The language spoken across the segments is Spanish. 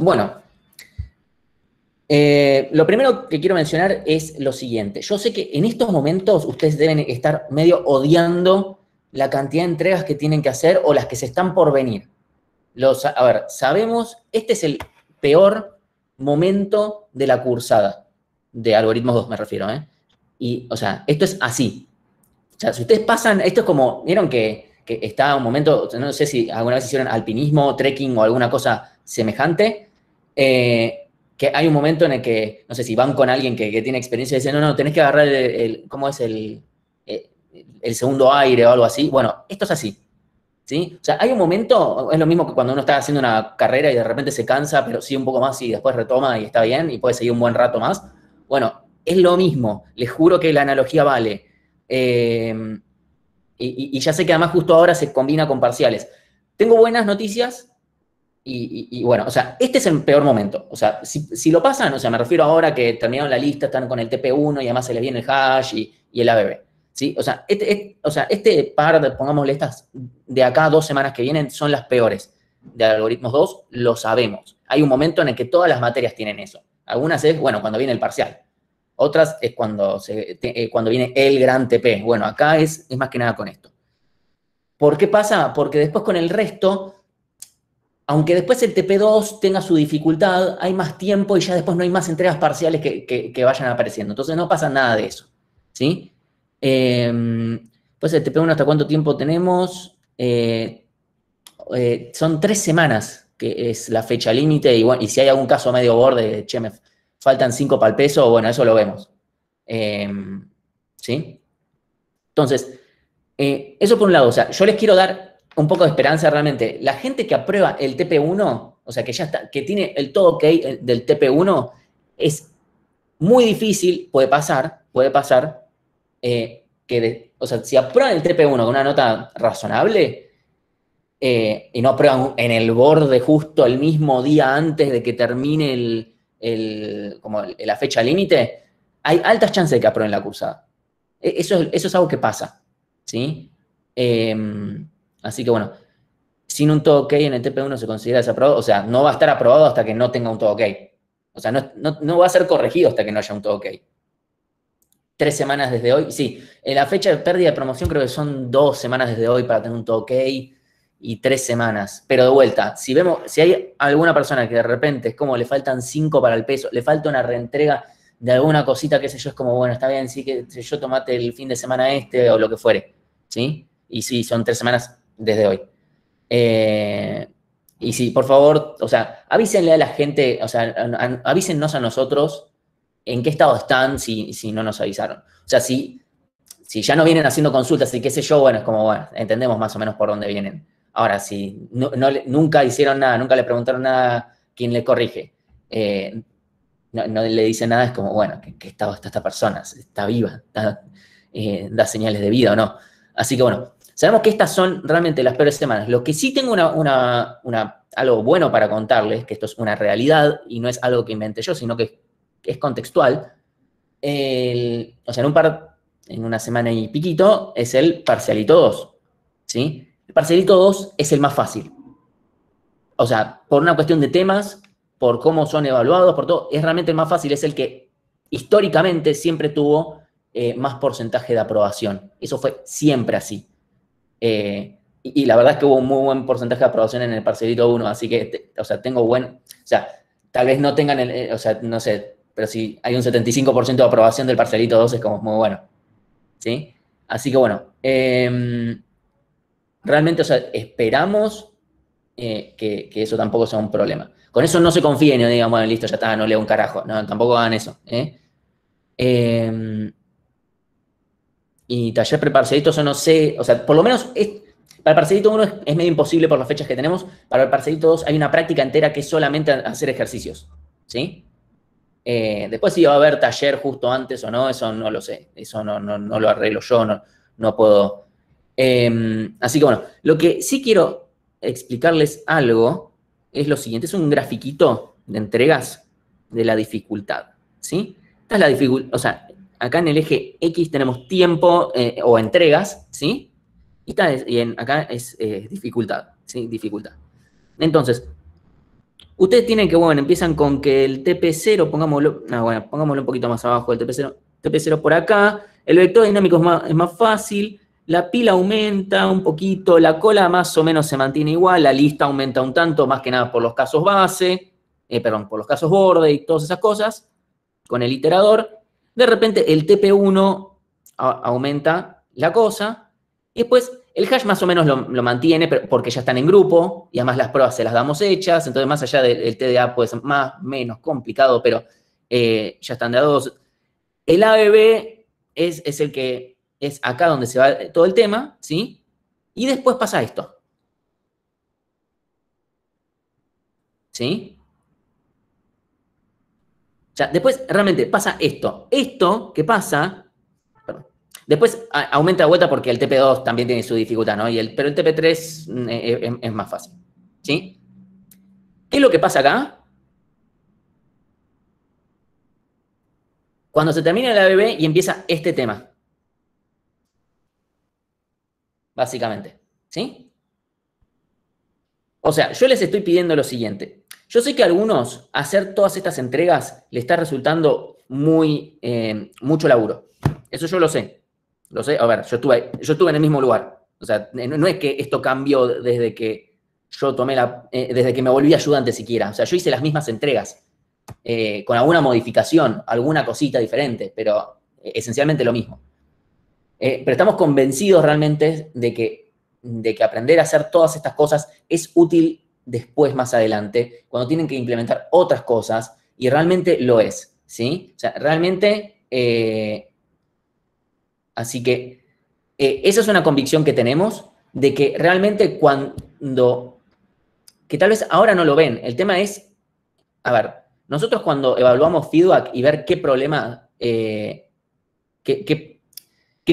Bueno, lo primero que quiero mencionar es lo siguiente. Yo sé que en estos momentos ustedes deben estar medio odiando la cantidad de entregas que tienen que hacer o las que se están por venir. A ver, sabemos, este es el peor momento de la cursada, de Algoritmos 2 me refiero, ¿eh? Y, o sea, esto es así. O sea, si ustedes pasan, esto es como, vieron que está un momento, no sé si alguna vez hicieron alpinismo, trekking o alguna cosa semejante, que hay un momento en el que, no sé si van con alguien que tiene experiencia y dicen, no, tenés que agarrar ¿cómo es el segundo aire o algo así? Bueno, esto es así. ¿Sí? O sea, hay un momento, es lo mismo que cuando uno está haciendo una carrera y de repente se cansa, pero sigue un poco más y después retoma y está bien y puede seguir un buen rato más. Bueno, es lo mismo, les juro que la analogía vale. Y ya sé que además justo ahora se combina con parciales. Tengo buenas noticias y bueno, o sea, este es el peor momento. O sea, si lo pasan, o sea, me refiero ahora que terminaron la lista, están con el TP1 y además se les viene el hash y el ABB. ¿Sí? O sea, este par, pongámosle estas, de acá a 2 semanas que vienen, son las peores de Algoritmos 2, lo sabemos. Hay un momento en el que todas las materias tienen eso. Algunas es, bueno, cuando viene el parcial. Otras es cuando viene el gran TP. Bueno, acá es más que nada con esto. ¿Por qué pasa? Porque después con el resto, aunque después el TP2 tenga su dificultad, hay más tiempo y ya después no hay más entregas parciales que vayan apareciendo. Entonces no pasa nada de eso. ¿Sí? Pues el TP1, ¿hasta cuánto tiempo tenemos? Son 3 semanas, que es la fecha límite, y, bueno, y si hay algún caso medio borde, che, me faltan 5 para el peso, bueno, eso lo vemos. ¿Sí? Entonces, eso por un lado, o sea, yo les quiero dar un poco de esperanza realmente. La gente que aprueba el TP1, o sea, que ya está, que tiene el todo ok del TP1, es muy difícil, puede pasar, o sea, si aprueban el TP1 con una nota razonable y no aprueban en el borde justo el mismo día antes de que termine la fecha límite, hay altas chances de que aprueben la cursada. Eso es algo que pasa, ¿sí? Así que bueno, sin un todo ok en el TP1 se considera desaprobado, o sea, no va a estar aprobado hasta que no tenga un todo ok. O sea, no va a ser corregido hasta que no haya un todo ok. 3 semanas desde hoy, sí. En la fecha de pérdida de promoción creo que son 2 semanas desde hoy para tener un todo ok y 3 semanas. Pero de vuelta, si hay alguna persona que de repente es como le faltan 5 para el peso, le falta una reentrega de alguna cosita, qué sé yo, es como, bueno, está bien, sí, que yo tomate el fin de semana o lo que fuere, ¿sí? Y sí, son 3 semanas desde hoy. Y sí, por favor, o sea, avísenle a la gente, o sea, avísennos a nosotros en qué estado están si no nos avisaron. O sea, si ya no vienen haciendo consultas y qué sé yo, bueno, es como, bueno, entendemos más o menos por dónde vienen. Ahora, si nunca hicieron nada, nunca le preguntaron nada, ¿quién le corrige? No le dice nada, es como, bueno, ¿qué estado está esta persona? ¿Está viva? ¿Da señales de vida o no? Así que bueno, sabemos que estas son realmente las peores semanas. Lo que sí tengo algo bueno para contarles, que esto es una realidad y no es algo que inventé yo, sino que es contextual. O sea, en una semana y piquito, es el parcialito 2, ¿sí? El parcialito 2 es el más fácil. O sea, por una cuestión de temas, por cómo son evaluados, por todo, es realmente el más fácil, es el que históricamente siempre tuvo más porcentaje de aprobación. Eso fue siempre así. Y la verdad es que hubo un muy buen porcentaje de aprobación en el parcialito 1, así que, o sea, o sea, tal vez no tengan, o sea, no sé, pero si hay un 75% de aprobación del parcialito 2 es como muy bueno, ¿sí? Así que bueno, realmente, o sea, esperamos que eso tampoco sea un problema. Con eso no se confíen y no digan, bueno, listo, ya está, no leo un carajo. No, tampoco hagan eso. Y taller preparcialito, yo no sé, o sea, por lo menos para el parcialito 1 es medio imposible por las fechas que tenemos. Para el parcialito 2 hay una práctica entera que es solamente hacer ejercicios. ¿Sí? Después si va a haber taller justo antes o no, eso no lo sé. Eso no lo arreglo yo, no puedo. Así que bueno, lo que sí quiero explicarles algo es lo siguiente. Es un grafiquito de entregas de la dificultad. ¿Sí? Esta es la dificultad, o sea, acá en el eje X tenemos tiempo o entregas, ¿sí? Y acá es dificultad, ¿sí? Dificultad. Entonces, Ustedes tienen que, bueno, empiezan con que el TP0, pongámoslo un poquito más abajo, el TP0 por acá, el vector dinámico es más fácil, la pila aumenta un poquito, la cola más o menos se mantiene igual, la lista aumenta un tanto, más que nada por los casos base, por los casos borde y todas esas cosas, con el iterador. De repente el TP1 aumenta la cosa, y después el hash más o menos lo mantiene porque ya están en grupo, y además las pruebas se las damos hechas, entonces más allá del TDA puede ser más, menos complicado, pero ya están de a dos. El ABB es el que es acá donde se va todo el tema, ¿sí? Y después pasa esto. ¿Sí? O sea, después realmente pasa esto. Esto que pasa, perdón, después aumenta de vuelta porque el TP2 también tiene su dificultad, ¿no? Pero el TP3 es más fácil, ¿sí? ¿Qué es lo que pasa acá? Cuando se termina el ABB y empieza este tema, básicamente, ¿sí? O sea, yo les estoy pidiendo lo siguiente. Yo sé que a algunos hacer todas estas entregas le está resultando mucho laburo. Eso yo lo sé. Lo sé. A ver, yo estuve en el mismo lugar. O sea, no es que esto cambió desde que yo desde que me volví ayudante siquiera. O sea, yo hice las mismas entregas, con alguna modificación, alguna cosita diferente, pero esencialmente lo mismo. Pero estamos convencidos realmente de que aprender a hacer todas estas cosas es útil después, más adelante, cuando tienen que implementar otras cosas, y realmente lo es, ¿sí? O sea, realmente, así que esa es una convicción que tenemos, de que realmente que tal vez ahora no lo ven, el tema es, a ver, nosotros cuando evaluamos feedback y ver qué problema, qué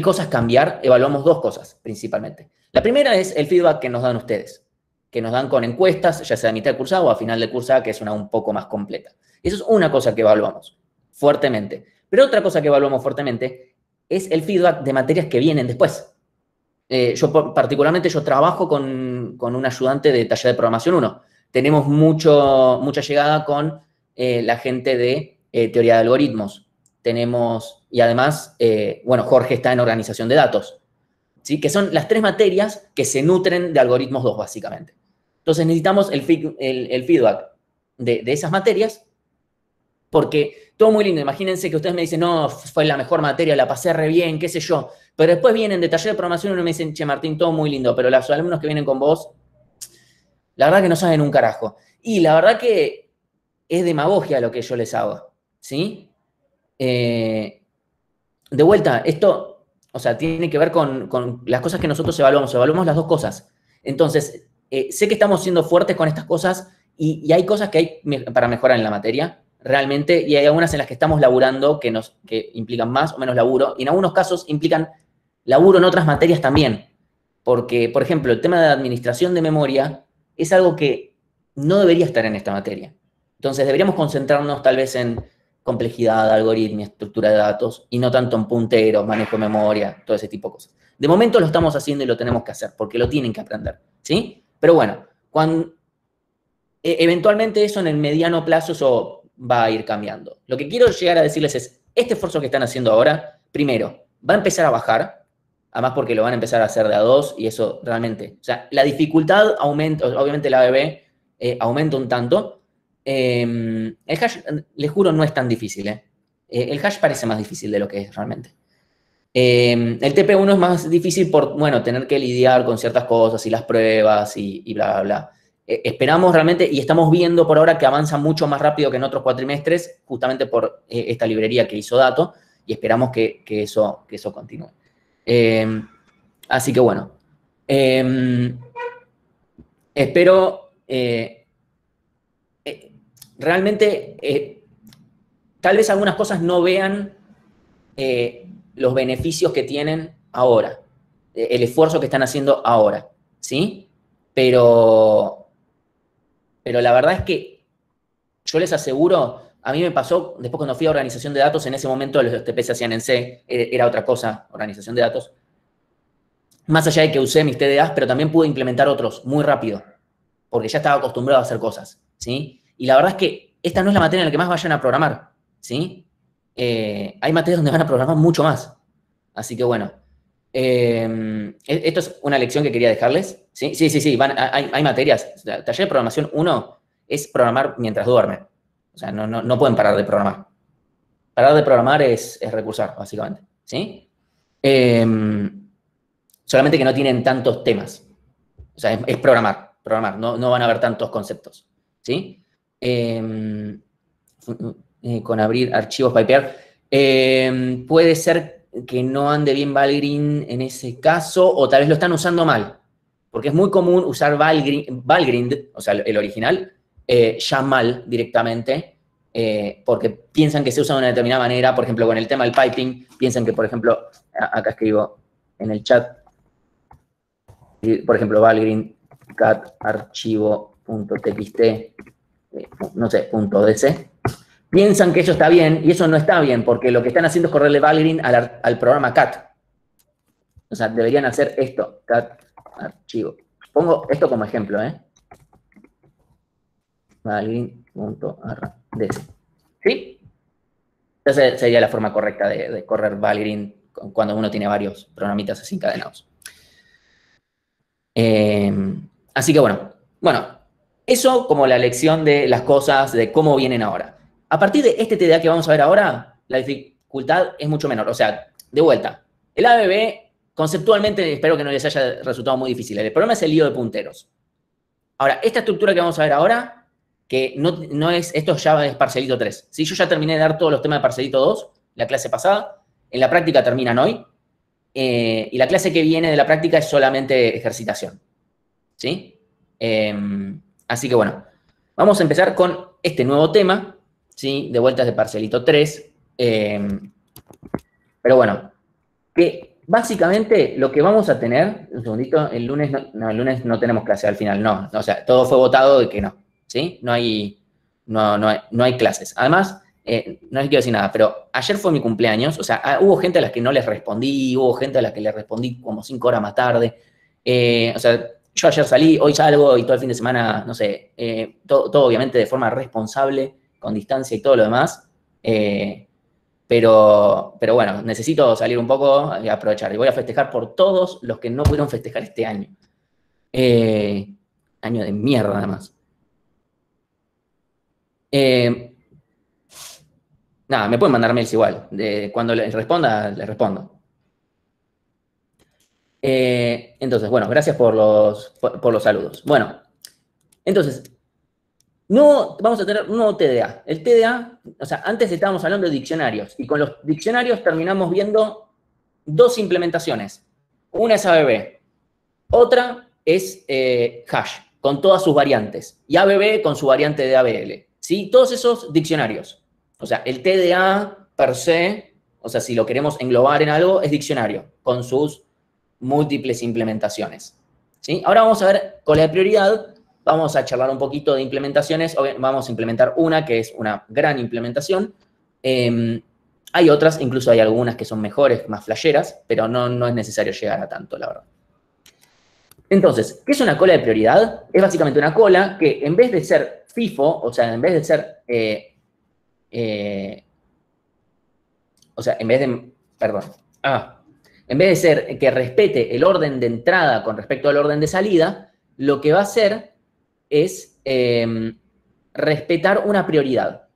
cosas cambiar, evaluamos dos cosas principalmente. La primera es el feedback que nos dan ustedes, que nos dan con encuestas, ya sea a mitad de cursada o a final de cursada, que es una un poco más completa. Eso es una cosa que evaluamos fuertemente. Pero otra cosa que evaluamos fuertemente es el feedback de materias que vienen después. Particularmente yo trabajo con un ayudante de taller de programación 1. Tenemos mucha llegada con la gente de teoría de algoritmos. Y además, bueno, Jorge está en organización de datos, ¿sí? Que son las tres materias que se nutren de algoritmos 2, básicamente. Entonces necesitamos el feedback de esas materias, porque todo muy lindo. Imagínense que ustedes me dicen, no, fue la mejor materia, la pasé re bien, qué sé yo. Pero después vienen de taller de programación y me dicen, che, Martín, todo muy lindo, pero los alumnos que vienen con vos, la verdad que no saben un carajo. Y la verdad que es demagogia lo que yo les hago, ¿sí? De vuelta, esto, o sea, tiene que ver con las cosas que nosotros evaluamos las dos cosas. Entonces, sé que estamos siendo fuertes con estas cosas y hay cosas que hay para mejorar en la materia, realmente, y hay algunas en las que estamos laburando que implican más o menos laburo, y en algunos casos implican laburo en otras materias también. Porque, por ejemplo, el tema de administración de memoria es algo que no debería estar en esta materia. Entonces, deberíamos concentrarnos tal vez en complejidad, algoritmia, estructura de datos, y no tanto en punteros, manejo de memoria, todo ese tipo de cosas. De momento lo estamos haciendo y lo tenemos que hacer, porque lo tienen que aprender, ¿sí? Pero bueno, eventualmente eso en el mediano plazo eso va a ir cambiando. Lo que quiero llegar a decirles es, este esfuerzo que están haciendo ahora, primero, va a empezar a bajar, además porque lo van a empezar a hacer de a dos, y eso realmente, o sea, la dificultad aumenta, obviamente la ABB aumenta un tanto. El hash, les juro, no es tan difícil. El hash parece más difícil de lo que es realmente. El TP1 es más difícil por, bueno, tener que lidiar con ciertas cosas y las pruebas y bla, bla, bla. Esperamos realmente, y estamos viendo por ahora que avanza mucho más rápido que en otros cuatrimestres, justamente por esta librería que hizo Dato, y esperamos que eso continúe. Así que bueno, espero realmente, tal vez algunas cosas no vean los beneficios que tienen ahora, el esfuerzo que están haciendo ahora, ¿sí? Pero la verdad es que yo les aseguro, a mí me pasó, después cuando fui a organización de datos, en ese momento los TP se hacían en C, era otra cosa, organización de datos. Más allá de que usé mis TDAs, pero también pude implementar otros muy rápido, porque ya estaba acostumbrado a hacer cosas, ¿sí? Y la verdad es que esta no es la materia en la que más vayan a programar, ¿sí? Hay materias donde van a programar mucho más. Así que bueno, esto es una lección que quería dejarles. Sí, sí, sí, sí, hay materias. O sea, taller de programación 1 es programar mientras duermen. O sea, no pueden parar de programar. Parar de programar es recursar, básicamente. ¿Sí? Solamente que no tienen tantos temas. O sea, es programar, no van a haber tantos conceptos. ¿Sí? Con abrir archivos, pipear. Puede ser que no ande bien Valgrind en ese caso, o tal vez lo están usando mal. Porque es muy común usar Valgrind, o sea, el original, ya mal directamente, porque piensan que se usa de una determinada manera. Por ejemplo, con el tema del piping, piensan que, por ejemplo, acá escribo en el chat, por ejemplo, Valgrind cat archivo.txt, no sé, .dc, piensan que eso está bien, y eso no está bien, porque lo que están haciendo es correrle Valgrind al programa cat. O sea, deberían hacer esto, cat archivo. Pongo esto como ejemplo, Valgrind.arc. ¿Sí? Esa sería la forma correcta de correr Valgrind cuando uno tiene varios programitas así encadenados. Así que bueno, eso como la lección de las cosas, de cómo vienen ahora. A partir de este TDA que vamos a ver ahora, la dificultad es mucho menor. O sea, de vuelta, el ABB conceptualmente espero que no les haya resultado muy difícil. El problema es el lío de punteros. Ahora, esta estructura que vamos a ver ahora, que no es, esto ya es parcelito 3. Si yo ya terminé de dar todos los temas de parcelito 2, la clase pasada, en la práctica terminan hoy, y la clase que viene de la práctica es solamente ejercitación. ¿Sí? Así que bueno, vamos a empezar con este nuevo tema, ¿sí? De vueltas de parcelito 3. Pero bueno, que básicamente lo que vamos a tener, un segundito, el lunes no tenemos clase al final, no, o sea, todo fue votado de que no, ¿sí? No hay clases. Además, no les quiero decir nada, pero ayer fue mi cumpleaños, o sea, hubo gente a las que no les respondí, hubo gente a las que les respondí como 5 horas más tarde, o sea, yo ayer salí, hoy salgo y todo el fin de semana, no sé, todo obviamente de forma responsable, con distancia y todo lo demás, pero bueno, necesito salir un poco y aprovechar. Y voy a festejar por todos los que no pudieron festejar este año. Año de mierda, nada más. Nada, me pueden mandar mails igual. Cuando les responda, les respondo. Entonces, bueno, gracias por los saludos. Bueno, entonces, vamos a tener un nuevo TDA. El TDA, o sea, antes estábamos hablando de diccionarios, y con los diccionarios terminamos viendo 2 implementaciones. Una es ABB, otra es hash, con todas sus variantes, y ABB con su variante de ABL. ¿Sí? Todos esos diccionarios. O sea, el TDA per se, o sea, si lo queremos englobar en algo, es diccionario, con sus múltiples implementaciones. ¿Sí? Ahora vamos a ver con la prioridad, vamos a charlar un poquito de implementaciones, vamos a implementar una que es una gran implementación. Hay otras, incluso hay algunas que son mejores, más flasheras, pero no es necesario llegar a tanto, la verdad. Entonces, ¿qué es una cola de prioridad? Es básicamente una cola que en vez de ser FIFO, o sea, en vez de ser, o sea, en vez de, perdón, en vez de ser que respete el orden de entrada con respecto al orden de salida, lo que va a hacer es respetar una prioridad.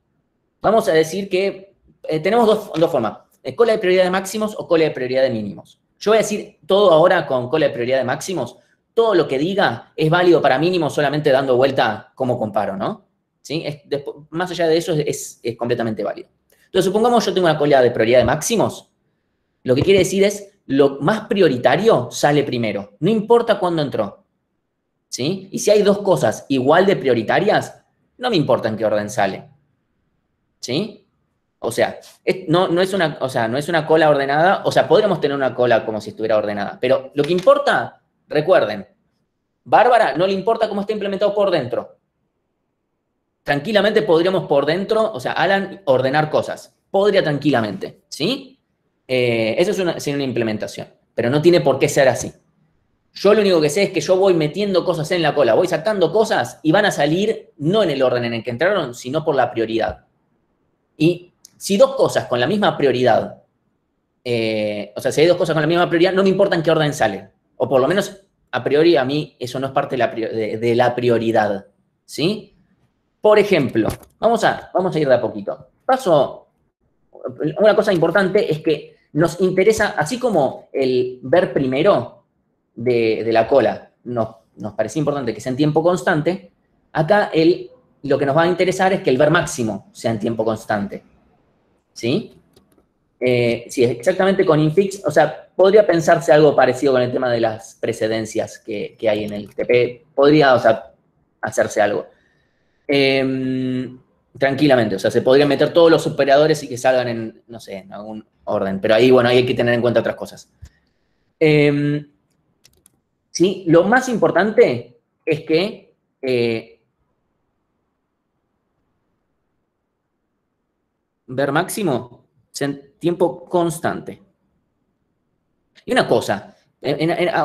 Vamos a decir que tenemos dos formas, cola de prioridad de máximos o cola de prioridad de mínimos. Yo voy a decir todo ahora con cola de prioridad de máximos. Todo lo que diga es válido para mínimos solamente dando vuelta cómo comparo, ¿no? ¿Sí? Más allá de eso es completamente válido. Entonces, supongamos yo tengo una cola de prioridad de máximos. Lo que quiere decir es lo más prioritario sale primero. No importa cuándo entró. ¿Sí? Y si hay 2 cosas igual de prioritarias, no me importa en qué orden sale. ¿Sí? O sea, no es una cola ordenada. O sea, podríamos tener una cola como si estuviera ordenada. Pero lo que importa, recuerden, Bárbara no le importa cómo está implementado por dentro. Tranquilamente podríamos por dentro, o sea, Alan, ordenar cosas. Podría tranquilamente, ¿sí? Eso es una implementación, pero no tiene por qué ser así. Yo lo único que sé es que yo voy metiendo cosas en la cola, voy sacando cosas y van a salir no en el orden en el que entraron, sino por la prioridad. Y si dos cosas con la misma prioridad, o sea, si hay dos cosas con la misma prioridad, no me importa en qué orden salen. O por lo menos, a priori, a mí eso no es parte de la prioridad. ¿Sí? Por ejemplo, vamos a ir de a poquito. Una cosa importante es que nos interesa, así como el ver primero de la cola nos parecía importante que sea en tiempo constante, acá lo que nos va a interesar es que el ver máximo sea en tiempo constante. ¿Sí? Sí, exactamente con infix, o sea, podría pensarse algo parecido con el tema de las precedencias que hay en el TP. Podría, o sea, hacerse algo. Tranquilamente, o sea, se podrían meter todos los operadores y que salgan en, no sé, en algún orden. Pero ahí, bueno, ahí hay que tener en cuenta otras cosas. Sí, lo más importante es que ver máximo sea en tiempo constante. Y una cosa,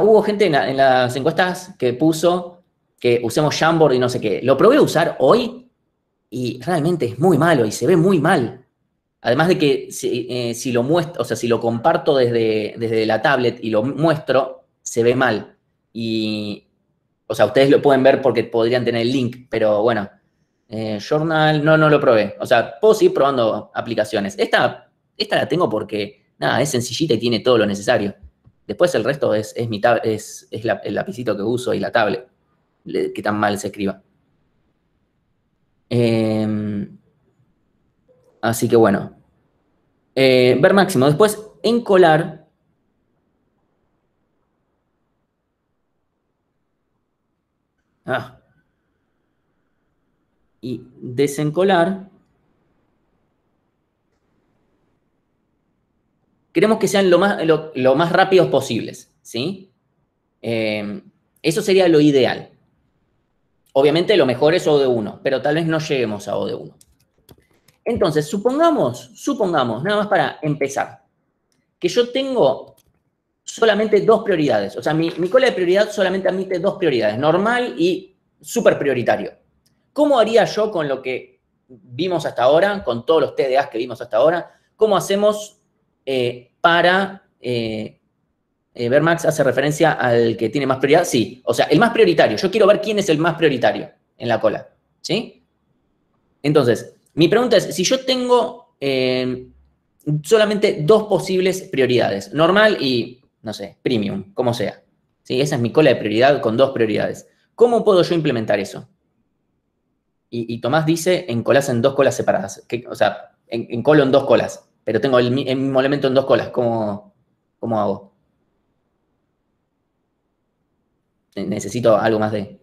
hubo gente en las encuestas que puso que usemos Jamboard y no sé qué. Lo probé a usar hoy y realmente es muy malo y se ve muy mal. Además de que si lo muestro, o sea, si lo comparto desde la tablet y lo muestro, se ve mal. Y, o sea, ustedes lo pueden ver porque podrían tener el link, pero bueno, Journal, no lo probé. O sea, puedo seguir probando aplicaciones. Esta la tengo porque, nada, es sencillita y tiene todo lo necesario. Después el resto es el lapicito que uso y la tablet, que tan mal se escriba. Así que bueno. Ver máximo. Después, encolar. Y desencolar. Queremos que sean lo más rápidos posibles, ¿sí? Eso sería lo ideal. Obviamente lo mejor es O de 1, pero tal vez no lleguemos a O de 1. Entonces, supongamos, nada más para empezar, que yo tengo solamente dos prioridades. O sea, mi cola de prioridad solamente admite dos prioridades, normal y súper prioritario. ¿Cómo haría yo con lo que vimos hasta ahora, con todos los TDAs que vimos hasta ahora? ¿Cómo hacemos para... Vermax hace referencia al que tiene más prioridad? Sí, o sea, el más prioritario. Yo quiero ver quién es el más prioritario en la cola, ¿sí? Entonces, mi pregunta es, si yo tengo solamente dos posibles prioridades, normal y, no sé, premium, como sea, ¿sí? Esa es mi cola de prioridad con dos prioridades. ¿Cómo puedo yo implementar eso? Y Tomás dice, encolás en dos colas separadas. O sea, encolo en dos colas, pero tengo el mismo elemento en dos colas. ¿Cómo hago? Necesito algo más de...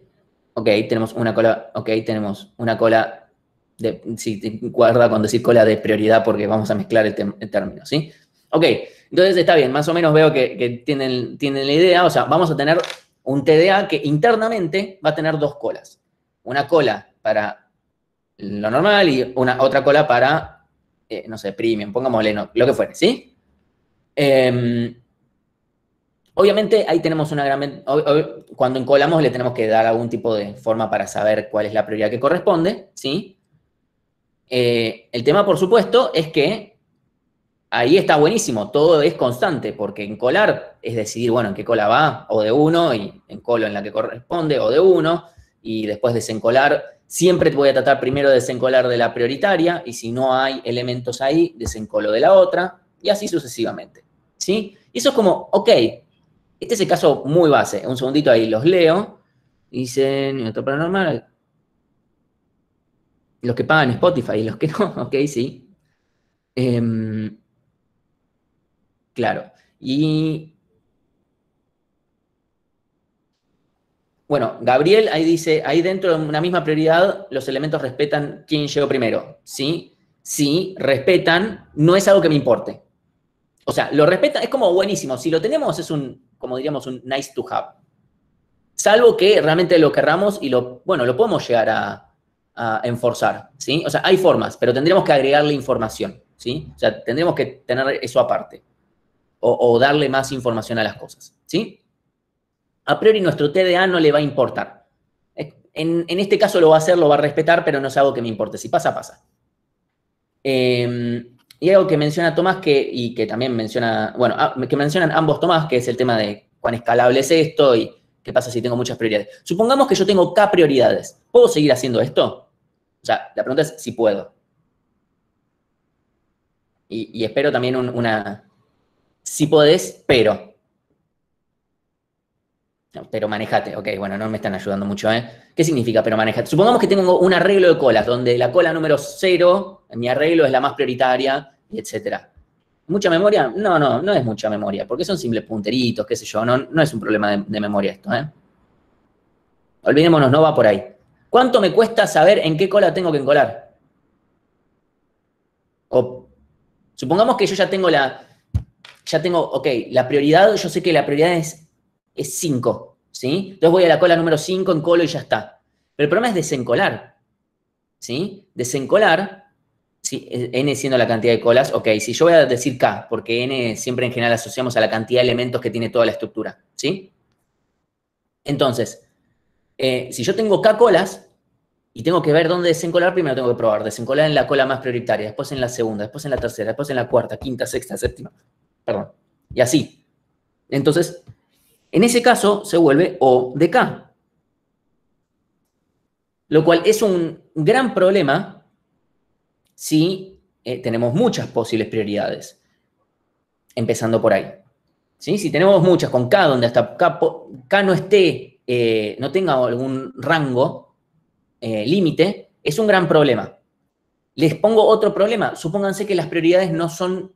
Ok, tenemos una cola... Ok, tenemos una cola de... Sí, guarda con decir cola de prioridad porque vamos a mezclar el término, ¿sí? Ok, entonces está bien. Más o menos veo que tienen la idea. O sea, vamos a tener un TDA que internamente va a tener dos colas. Una cola para lo normal y otra cola para, no sé, premium, pongámosle lo que fuere, ¿sí? Obviamente ahí tenemos una gran... Cuando encolamos le tenemos que dar algún tipo de forma para saber cuál es la prioridad que corresponde, ¿sí? El tema, por supuesto, es que ahí está buenísimo, todo es constante, porque encolar es decidir, bueno, en qué cola va, o de uno, y encolo en la que corresponde, o de uno, y después desencolar. Siempre voy a tratar primero de desencolar de la prioritaria, y si no hay elementos ahí, desencolo de la otra, y así sucesivamente, ¿sí? Y eso es como, ok, este es el caso muy base. Un segundito ahí los leo. Dicen, Minuto Paranormal. Los que pagan Spotify y los que no. Ok, sí. Claro. Y bueno, Gabriel ahí dice, ahí dentro de una misma prioridad, los elementos respetan quién llegó primero. ¿Sí? Sí, respetan, no es algo que me importe. O sea, lo respetan, es como buenísimo. Si lo tenemos, es como diríamos, un nice to have. Salvo que realmente lo querramos y lo podemos llegar a enforzar, ¿sí? O sea, hay formas, pero tendríamos que agregarle información, ¿sí? O sea, tendríamos que tener eso aparte o darle más información a las cosas, ¿sí? a priori nuestro TDA no le va a importar. En este caso lo va a hacer, lo va a respetar, pero no es algo que me importe. Si pasa, pasa. Y algo que menciona Tomás, y que también menciona, bueno, que mencionan ambos Tomás, que es el tema de cuán escalable es esto y qué pasa si tengo muchas prioridades. Supongamos que yo tengo K prioridades. ¿Puedo seguir haciendo esto? O sea, la pregunta es si puedo. Y espero también si podés, pero. No, pero manejate. Ok, bueno, no me están ayudando mucho, ¿eh? ¿Qué significa pero manejate? Supongamos que tengo un arreglo de colas, donde la cola número 0, en mi arreglo, es la más prioritaria, etcétera. ¿Mucha memoria? No es mucha memoria, porque son simples punteritos, qué sé yo, no es un problema de memoria esto, ¿eh? Olvidémonos, no va por ahí. ¿Cuánto me cuesta saber en qué cola tengo que encolar? O supongamos que yo ya tengo ok, la prioridad, yo sé que la prioridad es 5, ¿sí? Entonces voy a la cola número 5, encolo y ya está. Pero el problema es desencolar, ¿sí? Desencolar, ¿sí? N siendo la cantidad de colas, ok, si yo voy a decir K, porque N siempre en general asociamos a la cantidad de elementos que tiene toda la estructura, ¿sí? Entonces, si yo tengo K colas y tengo que ver dónde desencolar, primero tengo que probar. Desencolar en la cola más prioritaria, después en la segunda, después en la tercera, después en la cuarta, quinta, sexta, séptima. Perdón. Y así. Entonces, en ese caso se vuelve O de K. Lo cual es un gran problema si tenemos muchas posibles prioridades. Empezando por ahí. ¿Sí? Si tenemos muchas con K, donde hasta K no esté, no tenga algún rango, límite, es un gran problema. Les pongo otro problema. Supónganse que las prioridades no son,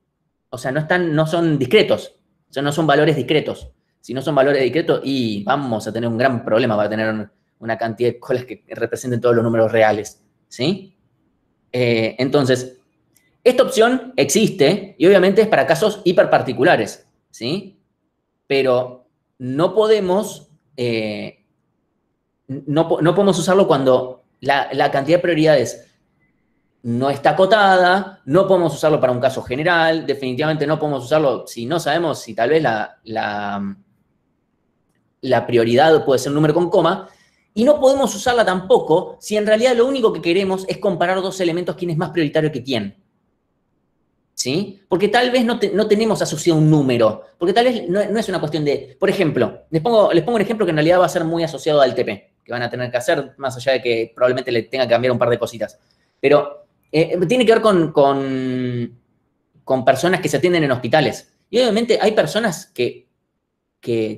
o sea, no son discretos. O sea, no son valores discretos. Si no son valores discretos, y vamos a tener un gran problema para tener una cantidad de colas que representen todos los números reales. ¿Sí? Entonces, esta opción existe y obviamente es para casos hiperparticulares. ¿Sí? Pero no podemos, no podemos usarlo cuando la cantidad de prioridades no está acotada, no podemos usarlo para un caso general, definitivamente no podemos usarlo si no sabemos si tal vez la prioridad puede ser un número con coma, y no podemos usarla tampoco si en realidad lo único que queremos es comparar dos elementos, quién es más prioritario que quién. ¿Sí? Porque tal vez no tenemos asociado un número, porque tal vez no es una cuestión de, por ejemplo, les pongo un ejemplo que en realidad va a ser muy asociado al TP, que van a tener que hacer, más allá de que probablemente le tenga que cambiar un par de cositas. Pero tiene que ver con personas que se atienden en hospitales. Y obviamente hay personas que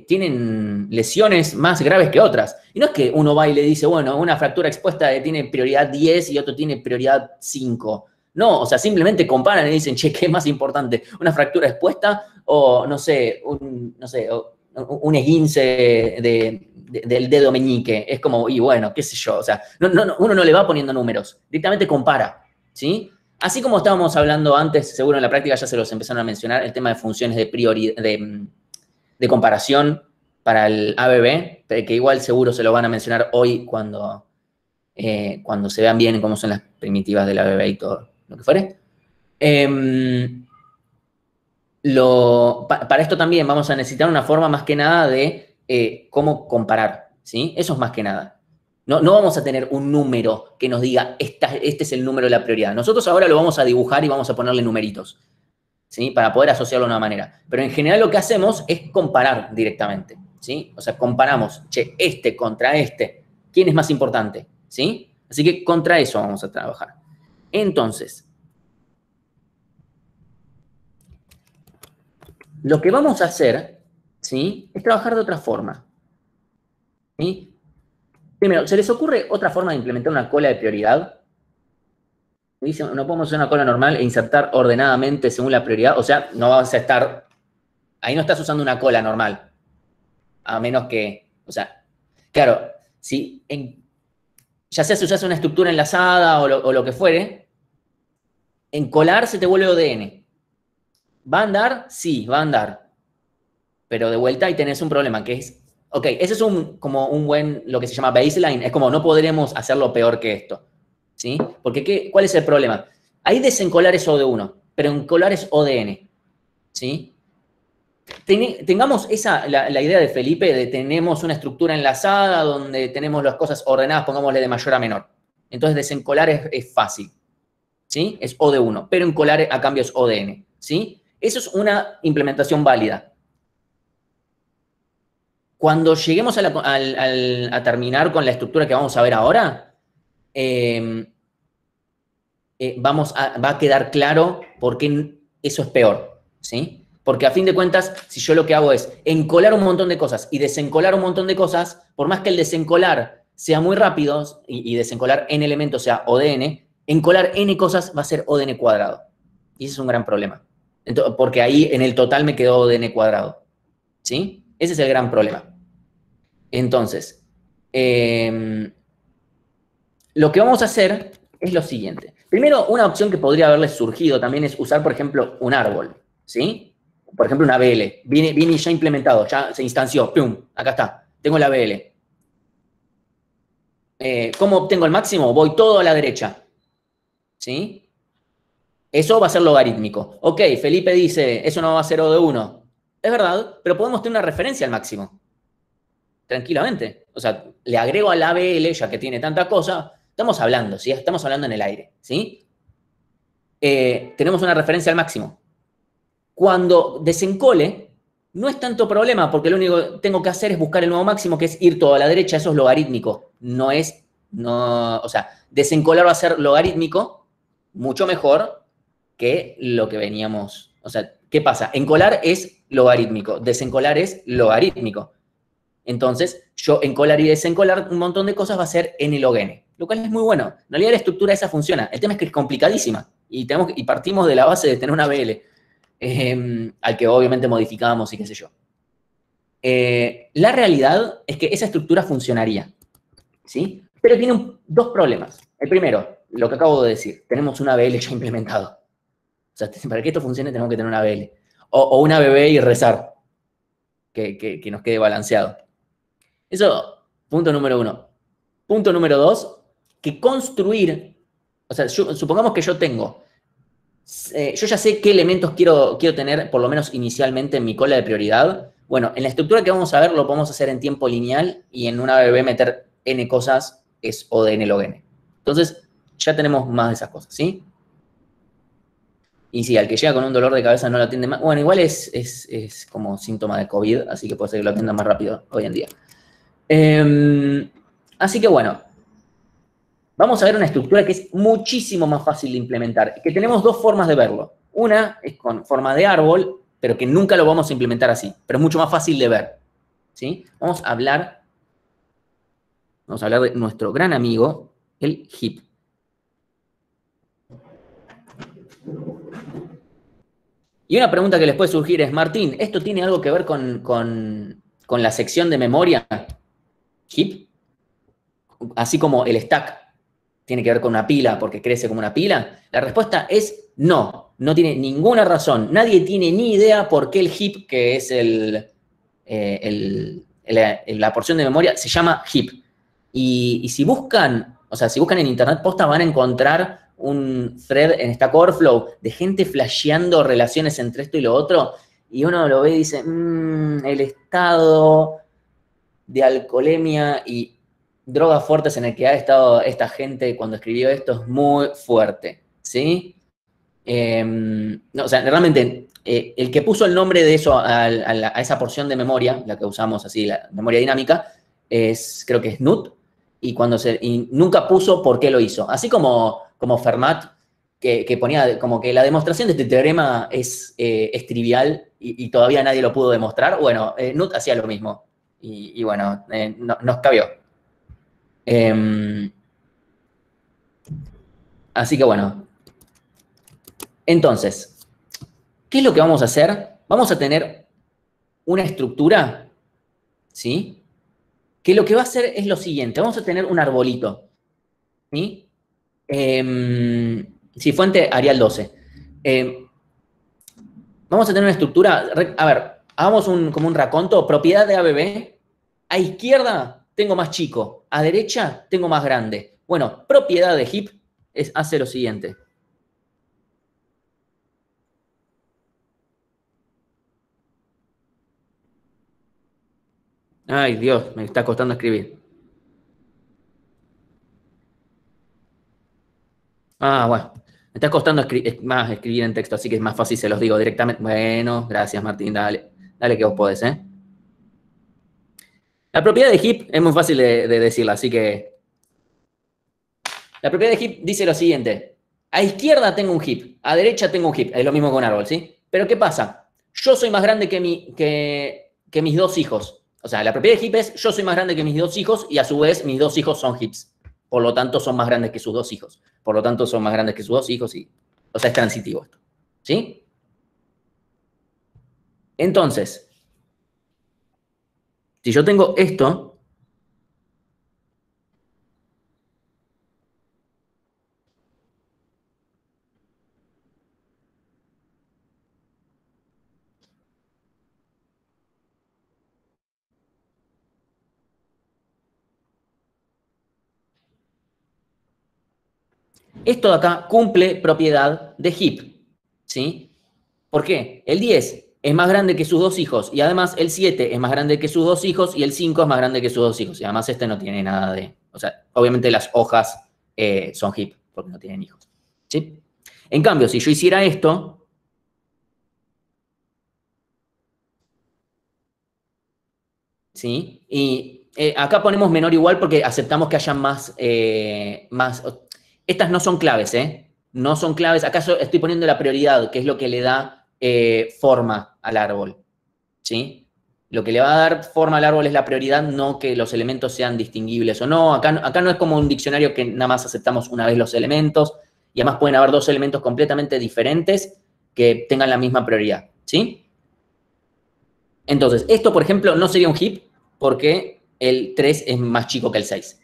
tienen lesiones más graves que otras. Y no es que uno va y le dice, bueno, una fractura expuesta tiene prioridad 10 y otro tiene prioridad 5. No, o sea, simplemente comparan y dicen, che, ¿qué es más importante? ¿Una fractura expuesta o, no sé, un esguince del dedo meñique? Es como, y bueno, qué sé yo, o sea, uno no le va poniendo números, directamente compara, ¿sí? Así como estábamos hablando antes, seguro en la práctica ya se los empezaron a mencionar, el tema de funciones de prioridad, de comparación para el ABB, que igual seguro se lo van a mencionar hoy cuando se vean bien cómo son las primitivas del ABB y todo lo que fuere. Para esto también vamos a necesitar una forma más que nada de cómo comparar, ¿sí? Eso es más que nada. No vamos a tener un número que nos diga, este es el número de la prioridad. Nosotros ahora lo vamos a dibujar y vamos a ponerle numeritos, ¿sí? Para poder asociarlo de una manera. Pero en general lo que hacemos es comparar directamente, ¿sí? O sea, comparamos, che, este contra este, ¿quién es más importante? ¿Sí? Así que contra eso vamos a trabajar. Entonces, lo que vamos a hacer, ¿sí? Es trabajar de otra forma, ¿sí? Primero, ¿se les ocurre otra forma de implementar una cola de prioridad? Dicen, no podemos hacer una cola normal e insertar ordenadamente según la prioridad. O sea, no vas a estar, ahí no estás usando una cola normal. A menos que, o sea, claro, si ya sea si usas una estructura enlazada o lo que fuere, en colar se te vuelve ODN. ¿Va a andar? Sí, va a andar. Pero de vuelta ahí tenés un problema, que es, ok, ese es como un buen, lo que se llama baseline, es como no podremos hacerlo peor que esto, ¿sí? Porque ¿cuál es el problema? Ahí desencolar es OD1, pero encolar es ODN, ¿sí? tengamos la idea de Felipe de tenemos una estructura enlazada donde tenemos las cosas ordenadas, pongámosle de mayor a menor. Entonces desencolar es fácil, ¿sí? Es O de 1, pero encolar a cambio es O de n, ¿sí? Eso es una implementación válida. Cuando lleguemos a terminar con la estructura que vamos a ver ahora, va a quedar claro por qué eso es peor, ¿sí? Porque a fin de cuentas, si yo lo que hago es encolar un montón de cosas y desencolar un montón de cosas, por más que el desencolar sea muy rápido y desencolar n elementos sea O de n, encolar n cosas va a ser O de n cuadrado. Y ese es un gran problema. Entonces, porque ahí en el total me quedó O de n cuadrado, ¿sí? Ese es el gran problema. Entonces, lo que vamos a hacer es lo siguiente. Primero, una opción que podría haberles surgido también es usar, por ejemplo, un árbol, ¿sí? Por ejemplo, una BL. Viene ya implementado, ya se instanció, ¡pum! Acá está, tengo la BL. ¿Cómo obtengo el máximo? Voy todo a la derecha, ¿sí? Eso va a ser logarítmico. Ok, Felipe dice, eso no va a ser O de 1. Es verdad, pero podemos tener una referencia al máximo. Tranquilamente. O sea, le agrego a la BL, ya que tiene tanta cosa, estamos hablando, ¿sí? Estamos hablando en el aire, ¿sí? Tenemos una referencia al máximo. Cuando desencole, no es tanto problema, porque lo único que tengo que hacer es buscar el nuevo máximo, que es ir todo a la derecha, eso es logarítmico. O sea, desencolar va a ser logarítmico, mucho mejor que lo que veníamos. O sea, ¿qué pasa? Encolar es logarítmico, desencolar es logarítmico. Entonces, yo encolar y desencolar un montón de cosas va a ser n log n, lo cual es muy bueno. En realidad la estructura esa funciona. El tema es que es complicadísima y partimos de la base de tener una BL, al que obviamente modificábamos y qué sé yo. La realidad es que esa estructura funcionaría, ¿sí? Pero tiene dos problemas. El primero, lo que acabo de decir, tenemos una BL ya implementado. O sea, para que esto funcione tenemos que tener una BL. O una BB y rezar, que nos quede balanceado. Eso, punto número 1. Punto número 2, que construir, o sea, supongamos que yo tengo, yo ya sé qué elementos quiero tener, por lo menos inicialmente, en mi cola de prioridad. Bueno, en la estructura que vamos a ver lo podemos hacer en tiempo lineal y en una BB meter n cosas es O de n log n. Entonces, ya tenemos más de esas cosas, ¿sí? Y si al que llega con un dolor de cabeza no lo atiende más, bueno, igual es como síntoma de COVID, así que puede ser que lo atienda más rápido hoy en día. Así que bueno, vamos a ver una estructura que es muchísimo más fácil de implementar, que tenemos dos formas de verlo. Una es con forma de árbol, pero que nunca lo vamos a implementar así, pero es mucho más fácil de ver, ¿sí? Vamos a hablar de nuestro gran amigo, el heap. Y una pregunta que les puede surgir es, Martín, ¿esto tiene algo que ver con la sección de memoria heap? Así como el stack tiene que ver con una pila porque crece como una pila. La respuesta es no, no tiene ninguna razón. Nadie tiene ni idea por qué el heap, que es la porción de memoria, se llama heap. Y si buscan, o sea, si buscan en internet posta, van a encontrar un thread en Stack Overflow de gente flasheando relaciones entre esto y lo otro, y uno lo ve y dice, el estado de alcoholemia y drogas fuertes en el que ha estado esta gente cuando escribió esto es muy fuerte, ¿sí? No, o sea, realmente, el que puso el nombre de eso a esa porción de memoria, la que usamos así, la memoria dinámica, creo que es NUT, y nunca puso por qué lo hizo. Así como Fermat, que ponía como que la demostración de este teorema es trivial y todavía nadie lo pudo demostrar. Bueno, NUT hacía lo mismo. Y bueno, nos cabió. Así que bueno. Entonces, ¿qué es lo que vamos a hacer? Vamos a tener una estructura, ¿sí? Que lo que va a hacer es lo siguiente. Vamos a tener un arbolito, ¿sí? Si fuente Arial 12. Vamos a tener una estructura, a ver, hagamos como un raconto, propiedad de ABB, a izquierda tengo más chico, a derecha tengo más grande. Bueno, propiedad de heap hace lo siguiente. Ay, Dios, me está costando escribir. Ah, bueno. Me está costando más escribir en texto, así que es más fácil, se los digo directamente. Bueno, gracias, Martín, dale. Dale que vos podés, ¿eh? La propiedad de heap es muy fácil de decirla, así que la propiedad de heap dice lo siguiente. A izquierda tengo un heap, a derecha tengo un heap. Es lo mismo que un árbol, ¿sí? Pero ¿qué pasa? Yo soy más grande que mis dos hijos. O sea, la propiedad de heap es yo soy más grande que mis dos hijos y a su vez mis dos hijos son heaps. Por lo tanto, son más grandes que sus dos hijos. Por lo tanto, son más grandes que sus dos hijos y... O sea, es transitivo esto. ¿Sí? Entonces, si yo tengo esto, esto de acá cumple propiedad de heap. ¿Sí? ¿Por qué? El 10 es más grande que sus dos hijos y además el 7 es más grande que sus dos hijos y el 5 es más grande que sus dos hijos. Y además este no tiene nada de... O sea, obviamente las hojas son hip porque no tienen hijos. ¿Sí? En cambio, si yo hiciera esto, ¿sí? Y acá ponemos menor igual porque aceptamos que haya más... Estas no son claves, ¿eh? No son claves. ¿Acaso estoy poniendo la prioridad, que es lo que le da forma al árbol? ¿Sí? Lo que le va a dar forma al árbol es la prioridad, no que los elementos sean distinguibles o no. Acá no es como un diccionario que nada más aceptamos una vez los elementos, y además pueden haber dos elementos completamente diferentes que tengan la misma prioridad, ¿sí? Entonces, esto, por ejemplo, no sería un heap porque el 3 es más chico que el 6.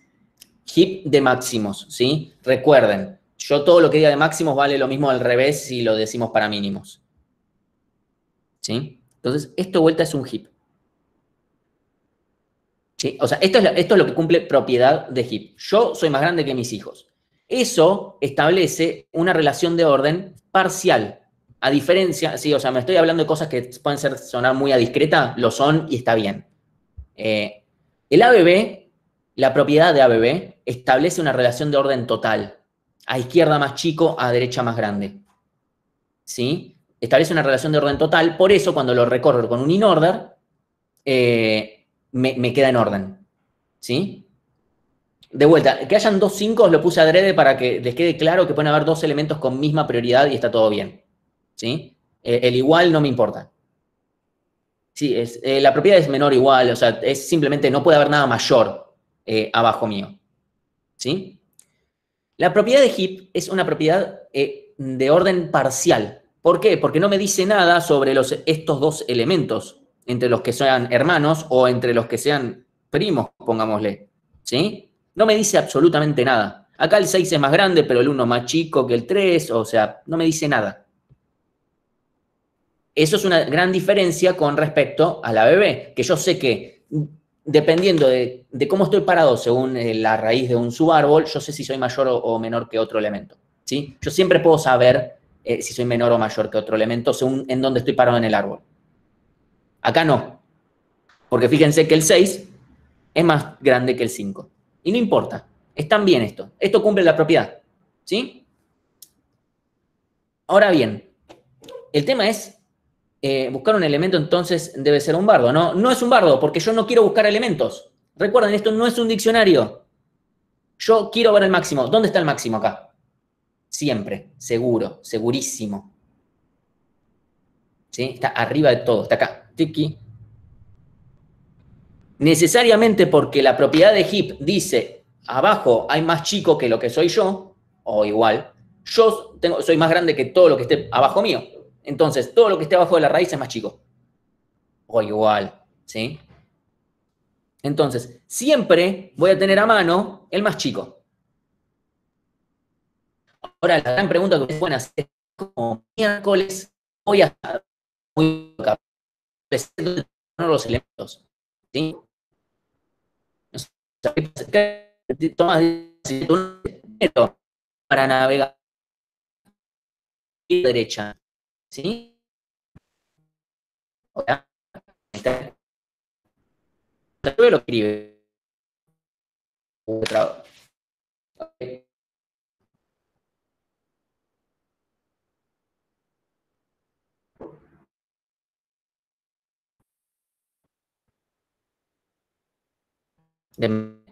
Heap de máximos, ¿sí? Recuerden, yo todo lo que diga de máximos vale lo mismo al revés si lo decimos para mínimos, ¿sí? Entonces, esto de vuelta es un heap. ¿Sí? O sea, esto es lo que cumple propiedad de heap. Yo soy más grande que mis hijos. Eso establece una relación de orden parcial. A diferencia, sí, o sea, me estoy hablando de cosas que pueden sonar muy a discreta, lo son y está bien. El ABB, la propiedad de ABB, establece una relación de orden total. A izquierda más chico, a derecha más grande. ¿Sí? Establece una relación de orden total, por eso cuando lo recorro con un inorder, me queda en orden. ¿Sí? De vuelta, que hayan dos 5 lo puse adrede para que les quede claro que pueden haber dos elementos con misma prioridad y está todo bien. ¿Sí? El igual no me importa. Sí, la propiedad es menor o igual, o sea, es simplemente no puede haber nada mayor abajo mío. ¿Sí? La propiedad de heap es una propiedad de orden parcial. ¿Por qué? Porque no me dice nada sobre estos dos elementos, entre los que sean hermanos o entre los que sean primos, pongámosle. ¿Sí? No me dice absolutamente nada. Acá el 6 es más grande, pero el 1 más chico que el 3, o sea, no me dice nada. Eso es una gran diferencia con respecto a la bebé, que yo sé que dependiendo de cómo estoy parado según la raíz de un subárbol, yo sé si soy mayor o menor que otro elemento. ¿Sí? Yo siempre puedo saber si soy menor o mayor que otro elemento según en dónde estoy parado en el árbol. Acá no, porque fíjense que el 6 es más grande que el 5. Y no importa, están bien esto. Esto cumple la propiedad. ¿Sí? Ahora bien, el tema es buscar un elemento entonces debe ser un bardo. No, no es un bardo porque yo no quiero buscar elementos. Recuerden, esto no es un diccionario. Yo quiero ver el máximo. ¿Dónde está el máximo acá? Siempre, seguro, segurísimo. ¿Sí? Está arriba de todo, está acá. Tiki. Necesariamente porque la propiedad de heap dice abajo hay más chico que lo que soy yo, o igual, soy más grande que todo lo que esté abajo mío. Entonces, todo lo que esté abajo de la raíz es más chico. O igual, ¿sí? Entonces, siempre voy a tener a mano el más chico. Ahora, la gran pregunta que ustedes pueden hacer es como miércoles voy a establecer los elementos. ¿Sí? O sea, ¿qué tomas para navegar a la derecha? ¿Sí? Yo lo escribe. Un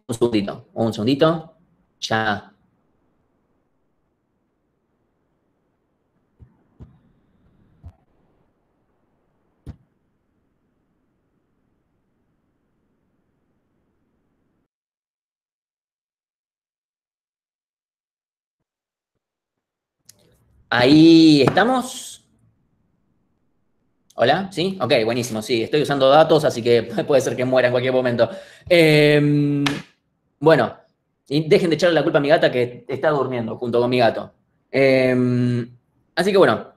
segundito, un segundito. Ya. Ahí estamos. Hola, ¿sí? Ok, buenísimo, sí, estoy usando datos, así que puede ser que muera en cualquier momento. Bueno, y dejen de echarle la culpa a mi gata que está durmiendo junto con mi gato. Así que bueno,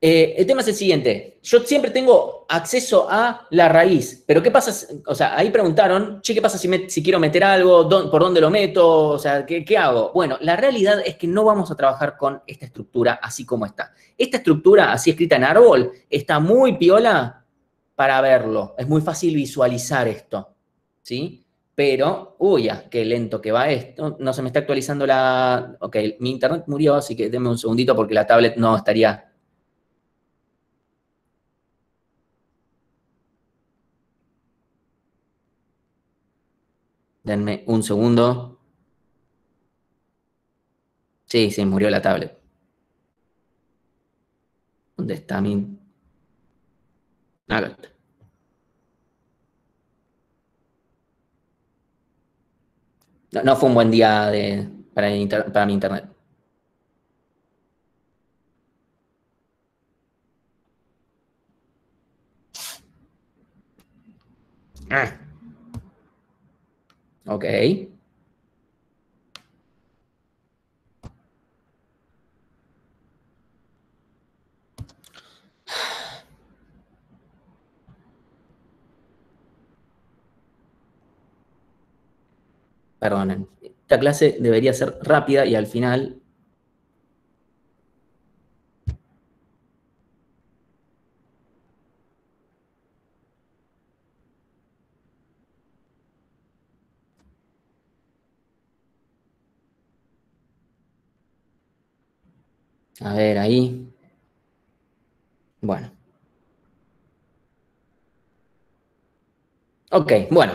el tema es el siguiente. Yo siempre tengo acceso a la raíz, pero ¿qué pasa? O sea, ahí preguntaron, che, ¿qué pasa si quiero meter algo? ¿Por dónde lo meto? O sea, ¿qué hago? Bueno, la realidad es que no vamos a trabajar con esta estructura así como está. Esta estructura, así escrita en árbol, está muy piola para verlo. Es muy fácil visualizar esto, ¿sí? Pero, uy, ya, qué lento que va esto. No se me está actualizando la... Ok, mi internet murió, así que denme un segundito porque la tablet no estaría... Denme un segundo. Sí, sí, murió la tablet. ¿Dónde está mi...? Acá está. No, no fue un buen día para mi internet. Ah, ok. Perdonen. Esta clase debería ser rápida y al final... A ver, ahí. Bueno. Ok, bueno.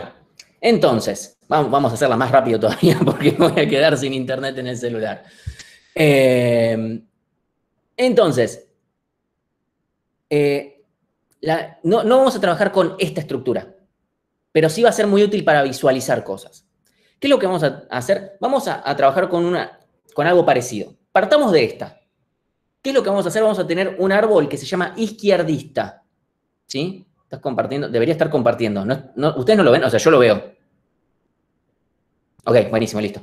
Entonces, vamos a hacerla más rápido todavía porque voy a quedar sin internet en el celular. Entonces, eh, no vamos a trabajar con esta estructura, pero sí va a ser muy útil para visualizar cosas. ¿Qué es lo que vamos a hacer? Vamos a trabajar con algo parecido. Partamos de esta. ¿Qué es lo que vamos a hacer? Vamos a tener un árbol que se llama izquierdista. ¿Sí? ¿Estás compartiendo? Debería estar compartiendo. ¿Ustedes no lo ven? O sea, yo lo veo. Ok, buenísimo, listo.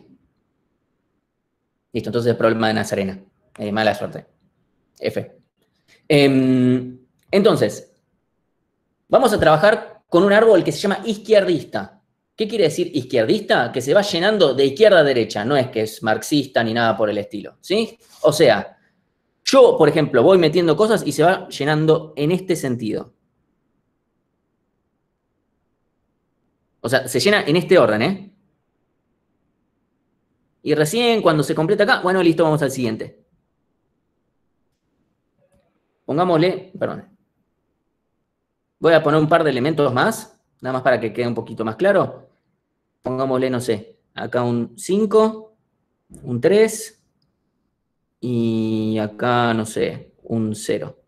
Listo, entonces el problema de Nazarena. Mala suerte. F. Entonces, vamos a trabajar con un árbol que se llama izquierdista. ¿Qué quiere decir izquierdista? Que se va llenando de izquierda a derecha. No es que es marxista ni nada por el estilo. ¿Sí? O sea, yo, por ejemplo, voy metiendo cosas y se va llenando en este sentido. O sea, se llena en este orden, ¿eh? Y recién cuando se completa acá, bueno, listo, vamos al siguiente. Pongámosle, perdón, voy a poner un par de elementos más, nada más para que quede un poquito más claro. Pongámosle, no sé, acá un 5, un 3 y acá, no sé, un 0.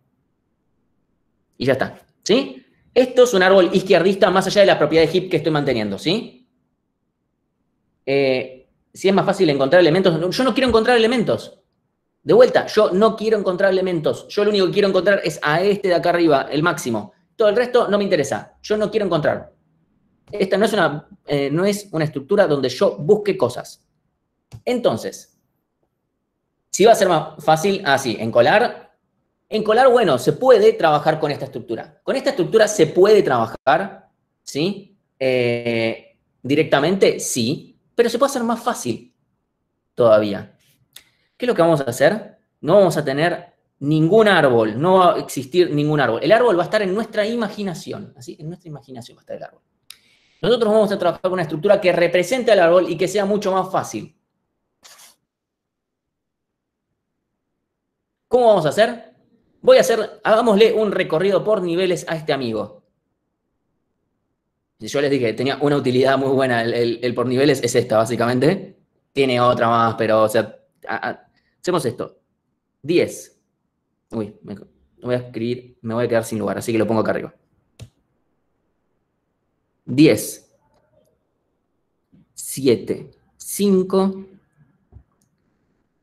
Y ya está, ¿sí? Esto es un árbol izquierdista más allá de la propiedad de heap que estoy manteniendo, ¿sí? Si es más fácil encontrar elementos, yo no quiero encontrar elementos. De vuelta, yo no quiero encontrar elementos. Yo lo único que quiero encontrar es a este de acá arriba, el máximo. Todo el resto no me interesa. Yo no quiero encontrar. Esta no es una estructura donde yo busque cosas. Entonces, si va a ser más fácil, sí, encolar. Encolar, bueno, se puede trabajar con esta estructura. Con esta estructura se puede trabajar, ¿sí? Directamente, sí, pero se puede hacer más fácil todavía. ¿Qué es lo que vamos a hacer? No vamos a tener ningún árbol, no va a existir ningún árbol. El árbol va a estar en nuestra imaginación, ¿así? En nuestra imaginación va a estar el árbol. Nosotros vamos a trabajar con una estructura que represente al árbol y que sea mucho más fácil. ¿Cómo vamos a hacer? Hagámosle un recorrido por niveles a este amigo. Yo les dije que tenía una utilidad muy buena, el por niveles es esta, básicamente. Tiene otra más, pero, o sea, hacemos esto. 10. Uy, me voy a escribir, me voy a quedar sin lugar, así que lo pongo acá arriba. 10, 7, 5,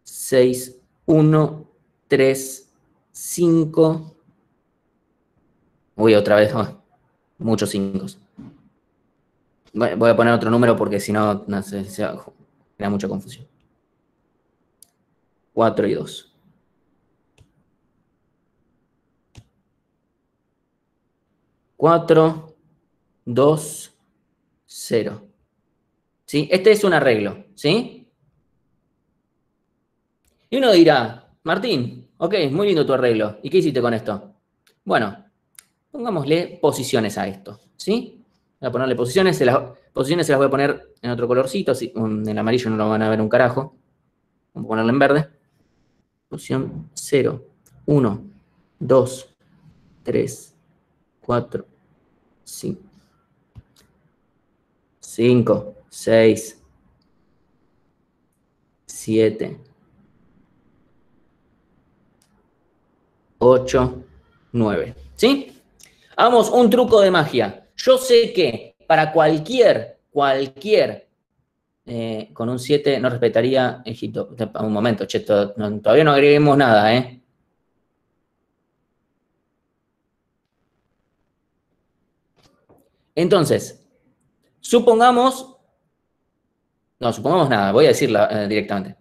6, 1, 3, 5. Uy, otra vez, muchos 5. Voy a poner otro número porque si no, no sé, se genera mucha confusión. 4 y 2. 4, 2, 0. ¿Sí? Este es un arreglo, ¿sí? Y uno dirá, Martín, ok, muy lindo tu arreglo. ¿Y qué hiciste con esto? Bueno, pongámosle posiciones a esto, ¿sí? Voy a ponerle posiciones, posiciones se las voy a poner en otro colorcito, así, en amarillo no lo van a ver un carajo. Vamos a ponerle en verde. Posición 0, 1, 2, 3, 4, 5, 5, 6, 7, 8, 9. ¿Sí? Hagamos un truco de magia. Yo sé que para cualquier, con un 7 no respetaría Egipto. Un momento, che, todavía no agreguemos nada, ¿eh? Entonces, supongamos nada, voy a decirla directamente.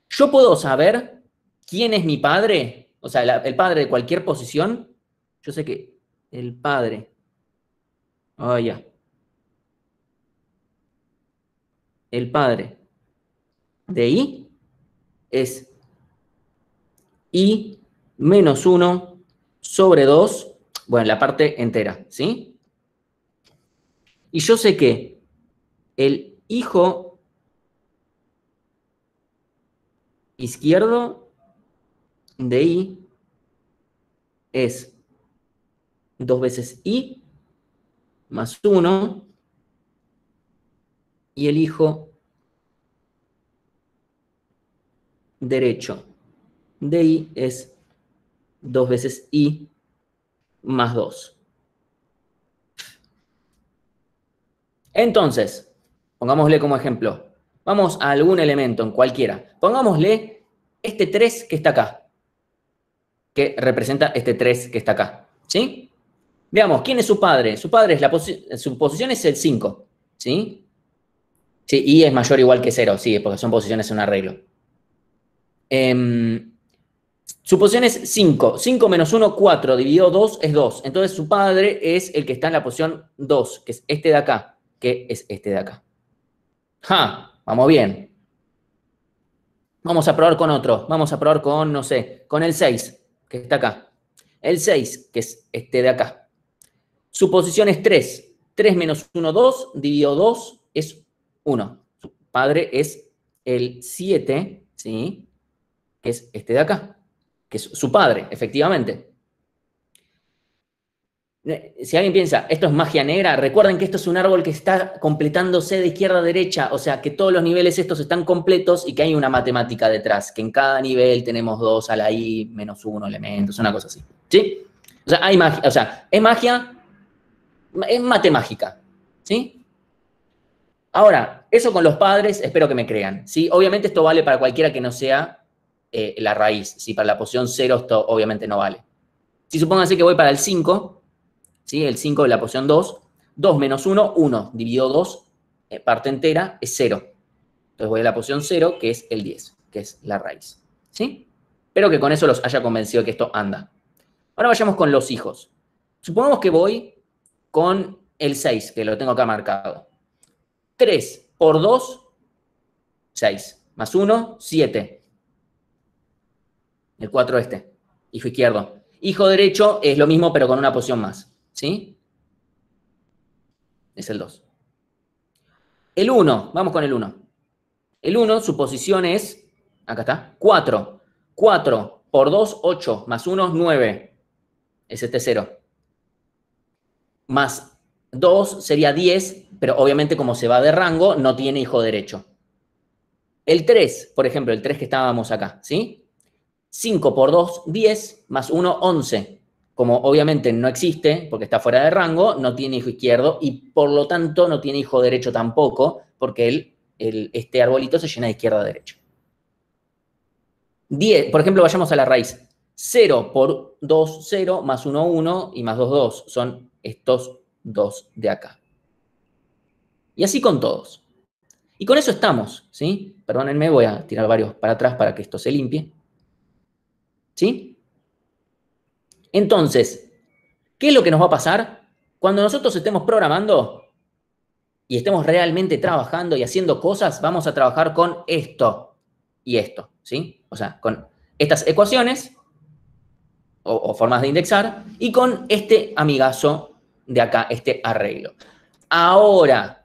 Yo puedo saber quién es mi padre, o sea, el padre de cualquier posición. Yo sé que el padre, ya, el padre de I es I menos 1 sobre 2, bueno, la parte entera, ¿sí? Y yo sé que el hijo izquierdo de I es 2 veces I más 1 y el hijo derecho de I es 2 veces I más 2. Entonces, pongámosle como ejemplo, vamos a algún elemento en cualquiera. Pongámosle este 3 que está acá, que representa este 3 que está acá, ¿sí? Veamos, ¿quién es su padre? Su padre es su posición es el 5, ¿sí? Sí, y es mayor o igual que 0, sí, porque son posiciones en un arreglo. Su posición es 5. 5 menos 1, 4. Dividido 2 es 2. Entonces su padre es el que está en la posición 2, que es este de acá, que es este de acá. ¡Ja! Vamos bien. Vamos a probar con otro. Vamos a probar con, no sé, con el 6, que está acá. El 6, que es este de acá. Su posición es 3. 3 menos 1, 2. Dividido 2 es 1. Su padre es el 7, ¿sí? Que es este de acá. Que es su padre, efectivamente. Si alguien piensa, esto es magia negra, recuerden que esto es un árbol que está completándose de izquierda a derecha, o sea, que todos los niveles estos están completos y que hay una matemática detrás, que en cada nivel tenemos 2 a la I menos 1 elementos, una cosa así. ¿Sí? O sea, hay magia, o sea, es magia, es matemágica. ¿Sí? Ahora, eso con los padres, espero que me crean. ¿Sí? Obviamente esto vale para cualquiera que no sea la raíz. ¿Sí? Para la posición 0 esto obviamente no vale. Si supónganse que voy para el 5, ¿sí? El 5 de la posición 2. 2 menos 1, 1. Dividido 2, parte entera, es 0. Entonces voy a la posición 0, que es el 10, que es la raíz. ¿Sí? Espero que con eso los haya convencido que esto anda. Ahora vayamos con los hijos. Supongamos que voy con el 6, que lo tengo acá marcado. 3 por 2, 6. Más 1, 7. El 4 este. Hijo izquierdo. Hijo derecho es lo mismo, pero con una posición más. ¿Sí? Es el 2. El 1, vamos con el 1. El 1, su posición es, acá está, 4. 4 por 2, 8, más 1, 9. Es este 0. Más 2 sería 10, pero obviamente como se va de rango, no tiene hijo derecho. El 3, por ejemplo, el 3 que estábamos acá, ¿sí? 5 por 2, 10, más 1, 11. Como obviamente no existe, porque está fuera de rango, no tiene hijo izquierdo y por lo tanto no tiene hijo derecho tampoco, porque este arbolito se llena de izquierda a derecha. 10, por ejemplo, vayamos a la raíz. 0 por 2, 0, más 1, 1 y más 2, 2. Son estos dos de acá. Y así con todos. Y con eso estamos, ¿sí? Perdónenme, voy a tirar varios para atrás para que esto se limpie. ¿Sí? Entonces, ¿qué es lo que nos va a pasar? Cuando nosotros estemos programando y estemos realmente trabajando y haciendo cosas, vamos a trabajar con esto y esto, ¿sí? O sea, con estas ecuaciones o formas de indexar y con este amigazo de acá, este arreglo. Ahora,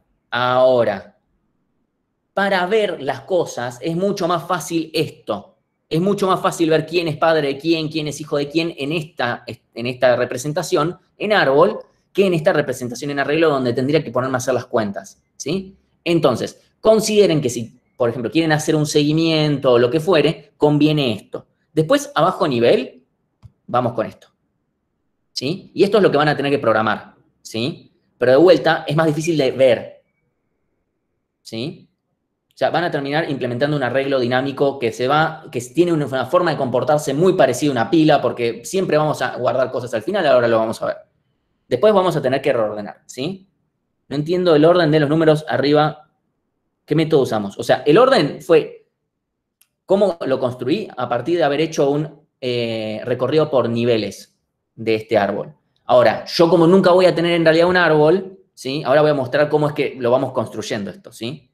para ver las cosas es mucho más fácil esto. Es mucho más fácil ver quién es padre de quién es hijo de quién en esta representación, en árbol, que en esta representación en arreglo donde tendría que ponerme a hacer las cuentas, ¿sí? Entonces, consideren que si, por ejemplo, quieren hacer un seguimiento o lo que fuere, conviene esto. Después, a bajo nivel, vamos con esto, ¿sí? Y esto es lo que van a tener que programar, ¿sí? Pero de vuelta, es más difícil de ver, ¿sí? O sea, van a terminar implementando un arreglo dinámico que tiene una forma de comportarse muy parecida a una pila, porque siempre vamos a guardar cosas al final, ahora lo vamos a ver. Después vamos a tener que reordenar, ¿sí? No entiendo el orden de los números arriba. ¿Qué método usamos? O sea, el orden fue cómo lo construí a partir de haber hecho un recorrido por niveles de este árbol. Ahora, yo como nunca voy a tener en realidad un árbol, ¿sí? Ahora voy a mostrar cómo es que lo vamos construyendo esto, ¿sí?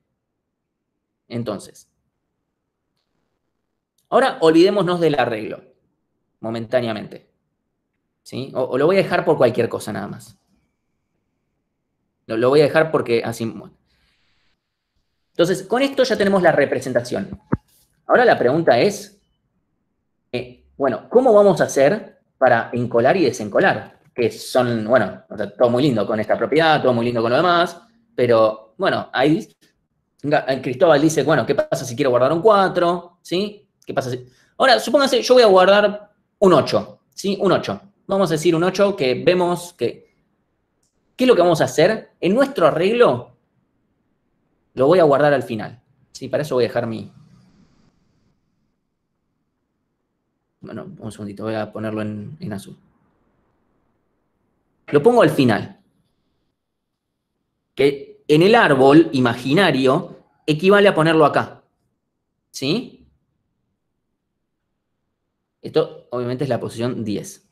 Entonces, ahora olvidémonos del arreglo, momentáneamente. ¿Sí? O lo voy a dejar por cualquier cosa nada más. Lo voy a dejar porque así... Bueno. Entonces, con esto ya tenemos la representación. Ahora la pregunta es, bueno, ¿cómo vamos a hacer para encolar y desencolar? Que son, bueno, o sea, todo muy lindo con esta propiedad, todo muy lindo con lo demás, pero, bueno, ahí Cristóbal dice, bueno, ¿qué pasa si quiero guardar un 4? ¿Sí? ¿Qué pasa si...? Ahora, supónganse, yo voy a guardar un 8, ¿sí? Un 8. Vamos a decir un 8 que vemos que... ¿Qué es lo que vamos a hacer? En nuestro arreglo lo voy a guardar al final. ¿Sí? Para eso voy a dejar mi... Bueno, un segundito, voy a ponerlo en azul. Lo pongo al final. Que en el árbol imaginario equivale a ponerlo acá. ¿Sí? Esto obviamente es la posición 10.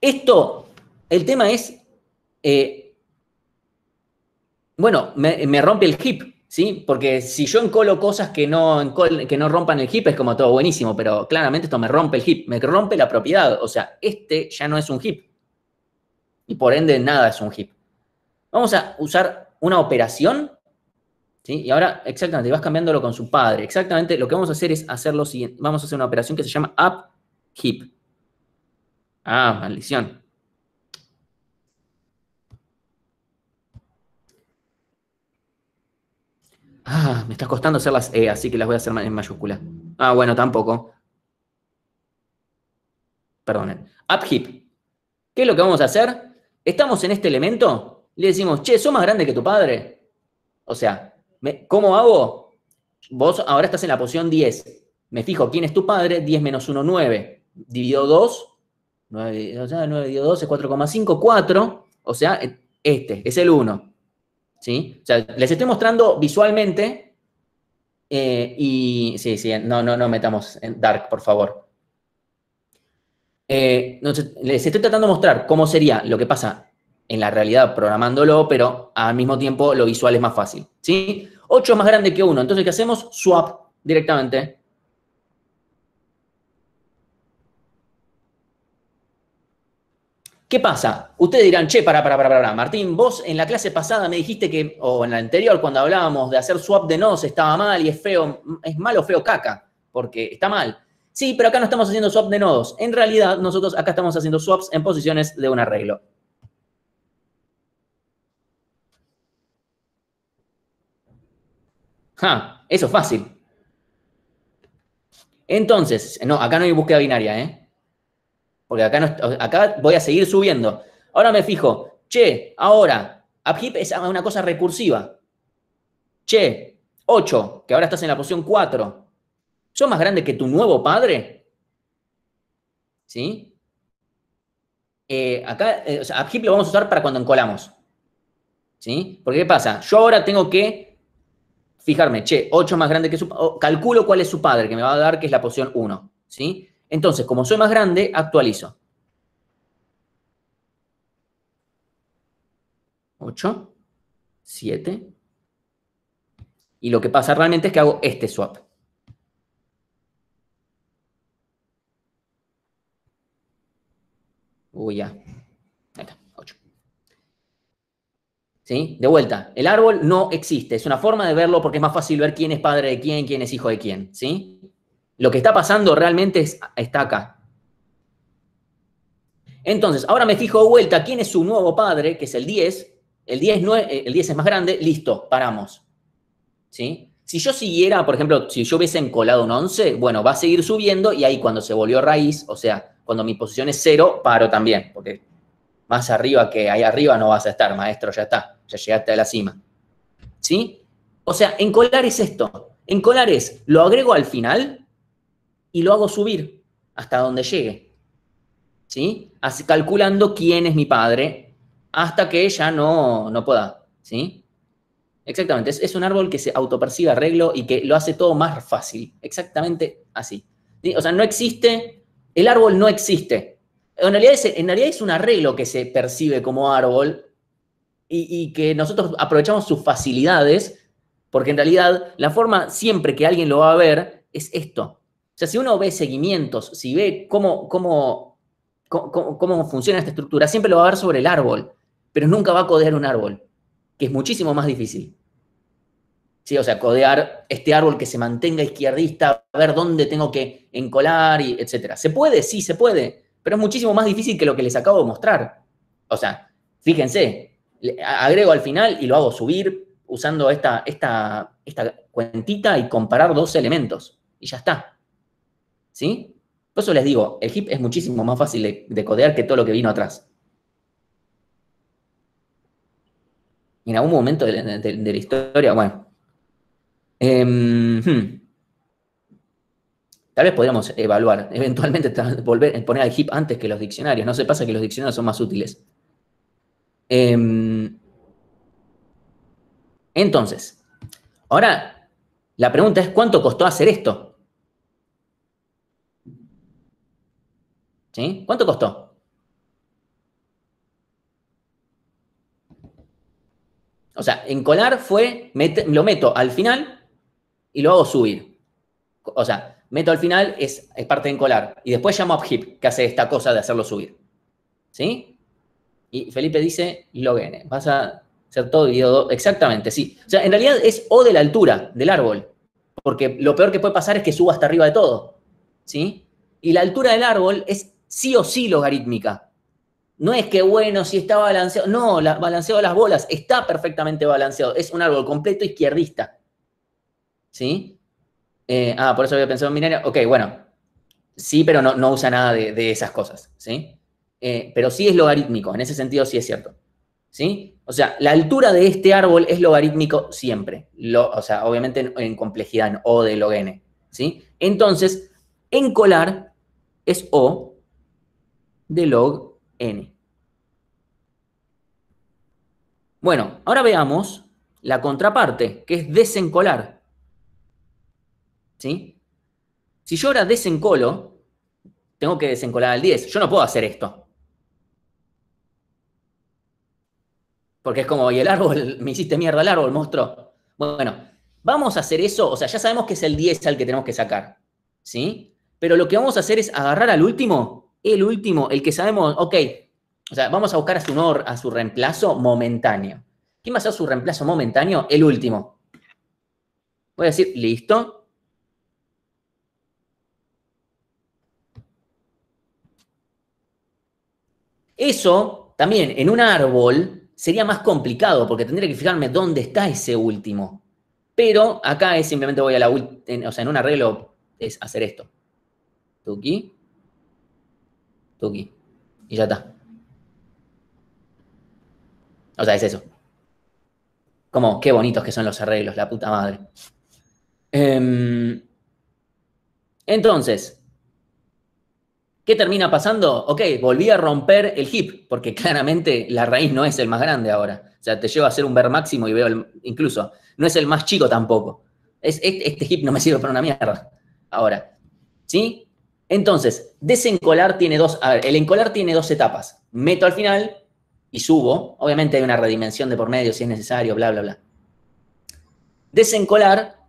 Esto, el tema es, bueno, me rompe el heap, ¿sí? Porque si yo encolo cosas que no rompan el heap es como todo buenísimo, pero claramente esto me rompe el heap, me rompe la propiedad. O sea, este ya no es un heap. Y por ende nada es un heap. Vamos a usar una operación, ¿sí? Y ahora, exactamente, vas cambiándolo con su padre. Exactamente, lo que vamos a hacer es hacer lo siguiente. Vamos a hacer una operación que se llama up heap. Ah, maldición. Ah, me está costando hacer las E, así que las voy a hacer en mayúscula. Ah, bueno, tampoco. Perdonen. Up heap. ¿Qué es lo que vamos a hacer? Estamos en este elemento, le decimos, che, ¿sos más grande que tu padre? O sea, ¿cómo hago? Vos ahora estás en la posición 10. Me fijo, ¿quién es tu padre? 10 menos 1, 9. Dividido 2. 9, o sea, 9 dividido 2 es 4,5, 4. O sea, este es el 1. ¿Sí? O sea, les estoy mostrando visualmente y... Sí, no metamos en dark, por favor. Les estoy tratando de mostrar cómo sería lo que pasa en la realidad programándolo, pero al mismo tiempo lo visual es más fácil, ¿sí? 8 es más grande que 1, entonces ¿qué hacemos? Swap directamente. ¿Qué pasa? Ustedes dirán, che, para. Martín, vos en la clase pasada me dijiste que, o en la anterior, cuando hablábamos de hacer swap de nodos, estaba mal y es feo, es malo, feo, caca, porque está mal. Sí, pero acá no estamos haciendo swap de nodos. En realidad, nosotros acá estamos haciendo swaps en posiciones de un arreglo. Eso es fácil. Entonces, no, acá no hay búsqueda binaria, ¿eh? Porque acá, no, acá voy a seguir subiendo. Ahora me fijo, che, ahora, upheap es una cosa recursiva. Che, 8, que ahora estás en la posición 4, ¿son más grandes que tu nuevo padre? ¿Sí? Acá, o sea, upheap lo vamos a usar para cuando encolamos. ¿Sí? Porque ¿qué pasa? Yo ahora tengo que fijarme, che, 8 más grande que su... calculo cuál es su padre, que me va a dar que es la posición 1. ¿Sí? Entonces, como soy más grande, actualizo. 8, 7. Y lo que pasa realmente es que hago este swap. Uy, ya. Ahí está, 8. ¿Sí? De vuelta, el árbol no existe. Es una forma de verlo porque es más fácil ver quién es padre de quién es hijo de quién. ¿Sí? Lo que está pasando realmente está acá. Entonces, ahora me fijo de vuelta quién es su nuevo padre, que es el 10. El 10, no es, el 10 es más grande. Listo, paramos. ¿Sí? Si yo siguiera, por ejemplo, si yo hubiese encolado un 11, bueno, va a seguir subiendo y ahí cuando se volvió raíz, o sea, cuando mi posición es 0, paro también, porque más arriba que ahí arriba no vas a estar, maestro, ya está, ya llegaste a la cima. ¿Sí? O sea, encolar es esto. Encolar es, lo agrego al final y lo hago subir hasta donde llegue. ¿Sí? Así, calculando quién es mi padre hasta que ya no pueda. ¿Sí? Exactamente, es un árbol que se autopercibe arreglo y que lo hace todo más fácil. Exactamente así. ¿Sí? O sea, no existe, el árbol no existe. En realidad es un arreglo que se percibe como árbol y que nosotros aprovechamos sus facilidades, porque en realidad la forma siempre que alguien lo va a ver es esto. O sea, si uno ve seguimientos, si ve cómo funciona esta estructura, siempre lo va a ver sobre el árbol, pero nunca va a codear un árbol, que es muchísimo más difícil. Sí, o sea, codear este árbol que se mantenga izquierdista, ver dónde tengo que encolar, y etcétera. ¿Se puede? Sí, se puede, pero es muchísimo más difícil que lo que les acabo de mostrar. O sea, fíjense, agrego al final y lo hago subir usando esta cuentita y comparar dos elementos. Y ya está. ¿Sí? Por eso les digo, el heap es muchísimo más fácil de codear que todo lo que vino atrás. Y en algún momento de la historia, bueno. Tal vez podríamos evaluar, eventualmente poner al heap antes que los diccionarios. No se pasa que los diccionarios son más útiles. Entonces, ahora la pregunta es, ¿cuánto costó hacer esto? ¿Sí? ¿Cuánto costó? O sea, encolar fue, lo meto al final y lo hago subir. O sea, meto al final es parte de encolar. Y después llamo a upheap, que hace esta cosa de hacerlo subir. ¿Sí? Y Felipe dice log n. Vas a hacer todo dividido 2. Exactamente, sí. O sea, en realidad es O de la altura del árbol. Porque lo peor que puede pasar es que suba hasta arriba de todo. ¿Sí? Y la altura del árbol es sí o sí logarítmica. No es que, bueno, si está balanceado. No, balanceado las bolas. Está perfectamente balanceado. Es un árbol completo izquierdista. ¿Sí? Por eso había pensado en binaria. Ok, bueno. Sí, pero no usa nada de esas cosas. ¿Sí? Pero sí es logarítmico. En ese sentido sí es cierto. ¿Sí? O sea, la altura de este árbol es logarítmico siempre. O sea, obviamente en complejidad, en O de log n. ¿Sí? Entonces, encolar es O de log n. Bueno, ahora veamos la contraparte, que es desencolar. ¿Sí? Si yo ahora desencolo, tengo que desencolar al 10. Yo no puedo hacer esto. Porque es como, y el árbol, me hiciste mierda el árbol, monstruo. Bueno, vamos a hacer eso, o sea, ya sabemos que es el 10 al que tenemos que sacar. ¿Sí? Pero lo que vamos a hacer es agarrar al último, el último, el que sabemos, ok, O sea, vamos a buscar a su reemplazo momentáneo. ¿Quién va a ser su reemplazo momentáneo? El último. Voy a decir, listo. Eso, también, en un árbol, sería más complicado, porque tendría que fijarme dónde está ese último. Pero acá es simplemente voy a la última, o sea, en un arreglo es hacer esto. Tuki, tuki. Y ya está. O sea, es eso. Como, qué bonitos que son los arreglos, la puta madre. Entonces, ¿qué termina pasando? Ok, volví a romper el hip, porque claramente la raíz no es el más grande ahora. O sea, te llevo a hacer un ver máximo y veo, incluso, no es el más chico tampoco. Este hip no me sirve para una mierda. Ahora, ¿sí? Entonces, desencolar tiene dos, a ver, el encolar tiene dos etapas. Meto al final y subo. Obviamente hay una redimensión de por medio si es necesario, bla, bla, bla. Desencolar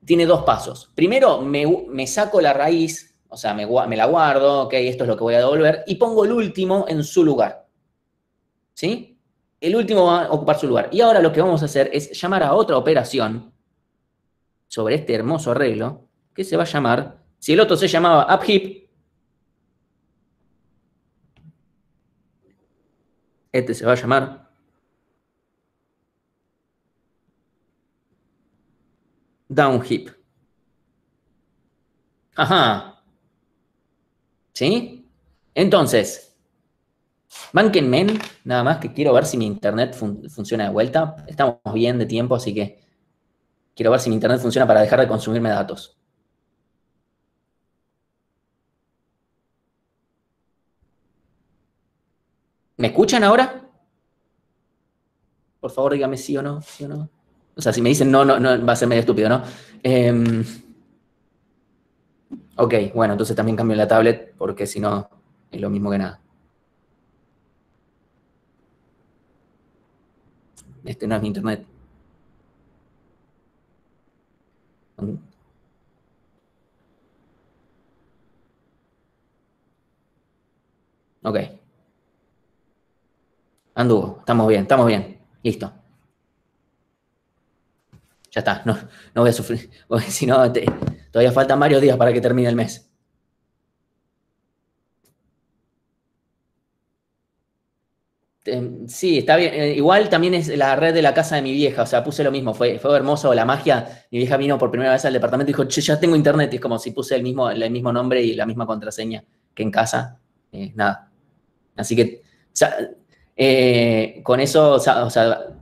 tiene dos pasos. Primero, me saco la raíz, o sea, me la guardo, ok, esto es lo que voy a devolver, y pongo el último en su lugar. ¿Sí? El último va a ocupar su lugar. Y ahora lo que vamos a hacer es llamar a otra operación sobre este hermoso arreglo, que se va a llamar, si el otro se llamaba upHeap, este se va a llamar downHeap. Ajá. ¿Sí? Entonces, bánquenme, nada más que quiero ver si mi internet funciona de vuelta. Estamos bien de tiempo, así que quiero ver si mi internet funciona para dejar de consumirme datos. ¿Me escuchan ahora? Por favor, dígame sí o no, sí o no. O sea, si me dicen no, no, no, va a ser medio estúpido, ¿no? Ok, bueno, entonces también cambio la tablet porque si no es lo mismo que nada. Este no es mi internet. Ok, anduvo, estamos bien, estamos bien. Listo. Ya está, no, no voy a sufrir, porque si no, todavía faltan varios días para que termine el mes. Sí, está bien. Igual también es la red de la casa de mi vieja, o sea, puse lo mismo, fue hermoso la magia. Mi vieja vino por primera vez al departamento y dijo, che, ya tengo internet, y es como si puse el mismo nombre y la misma contraseña que en casa. Nada. Así que con eso, o sea,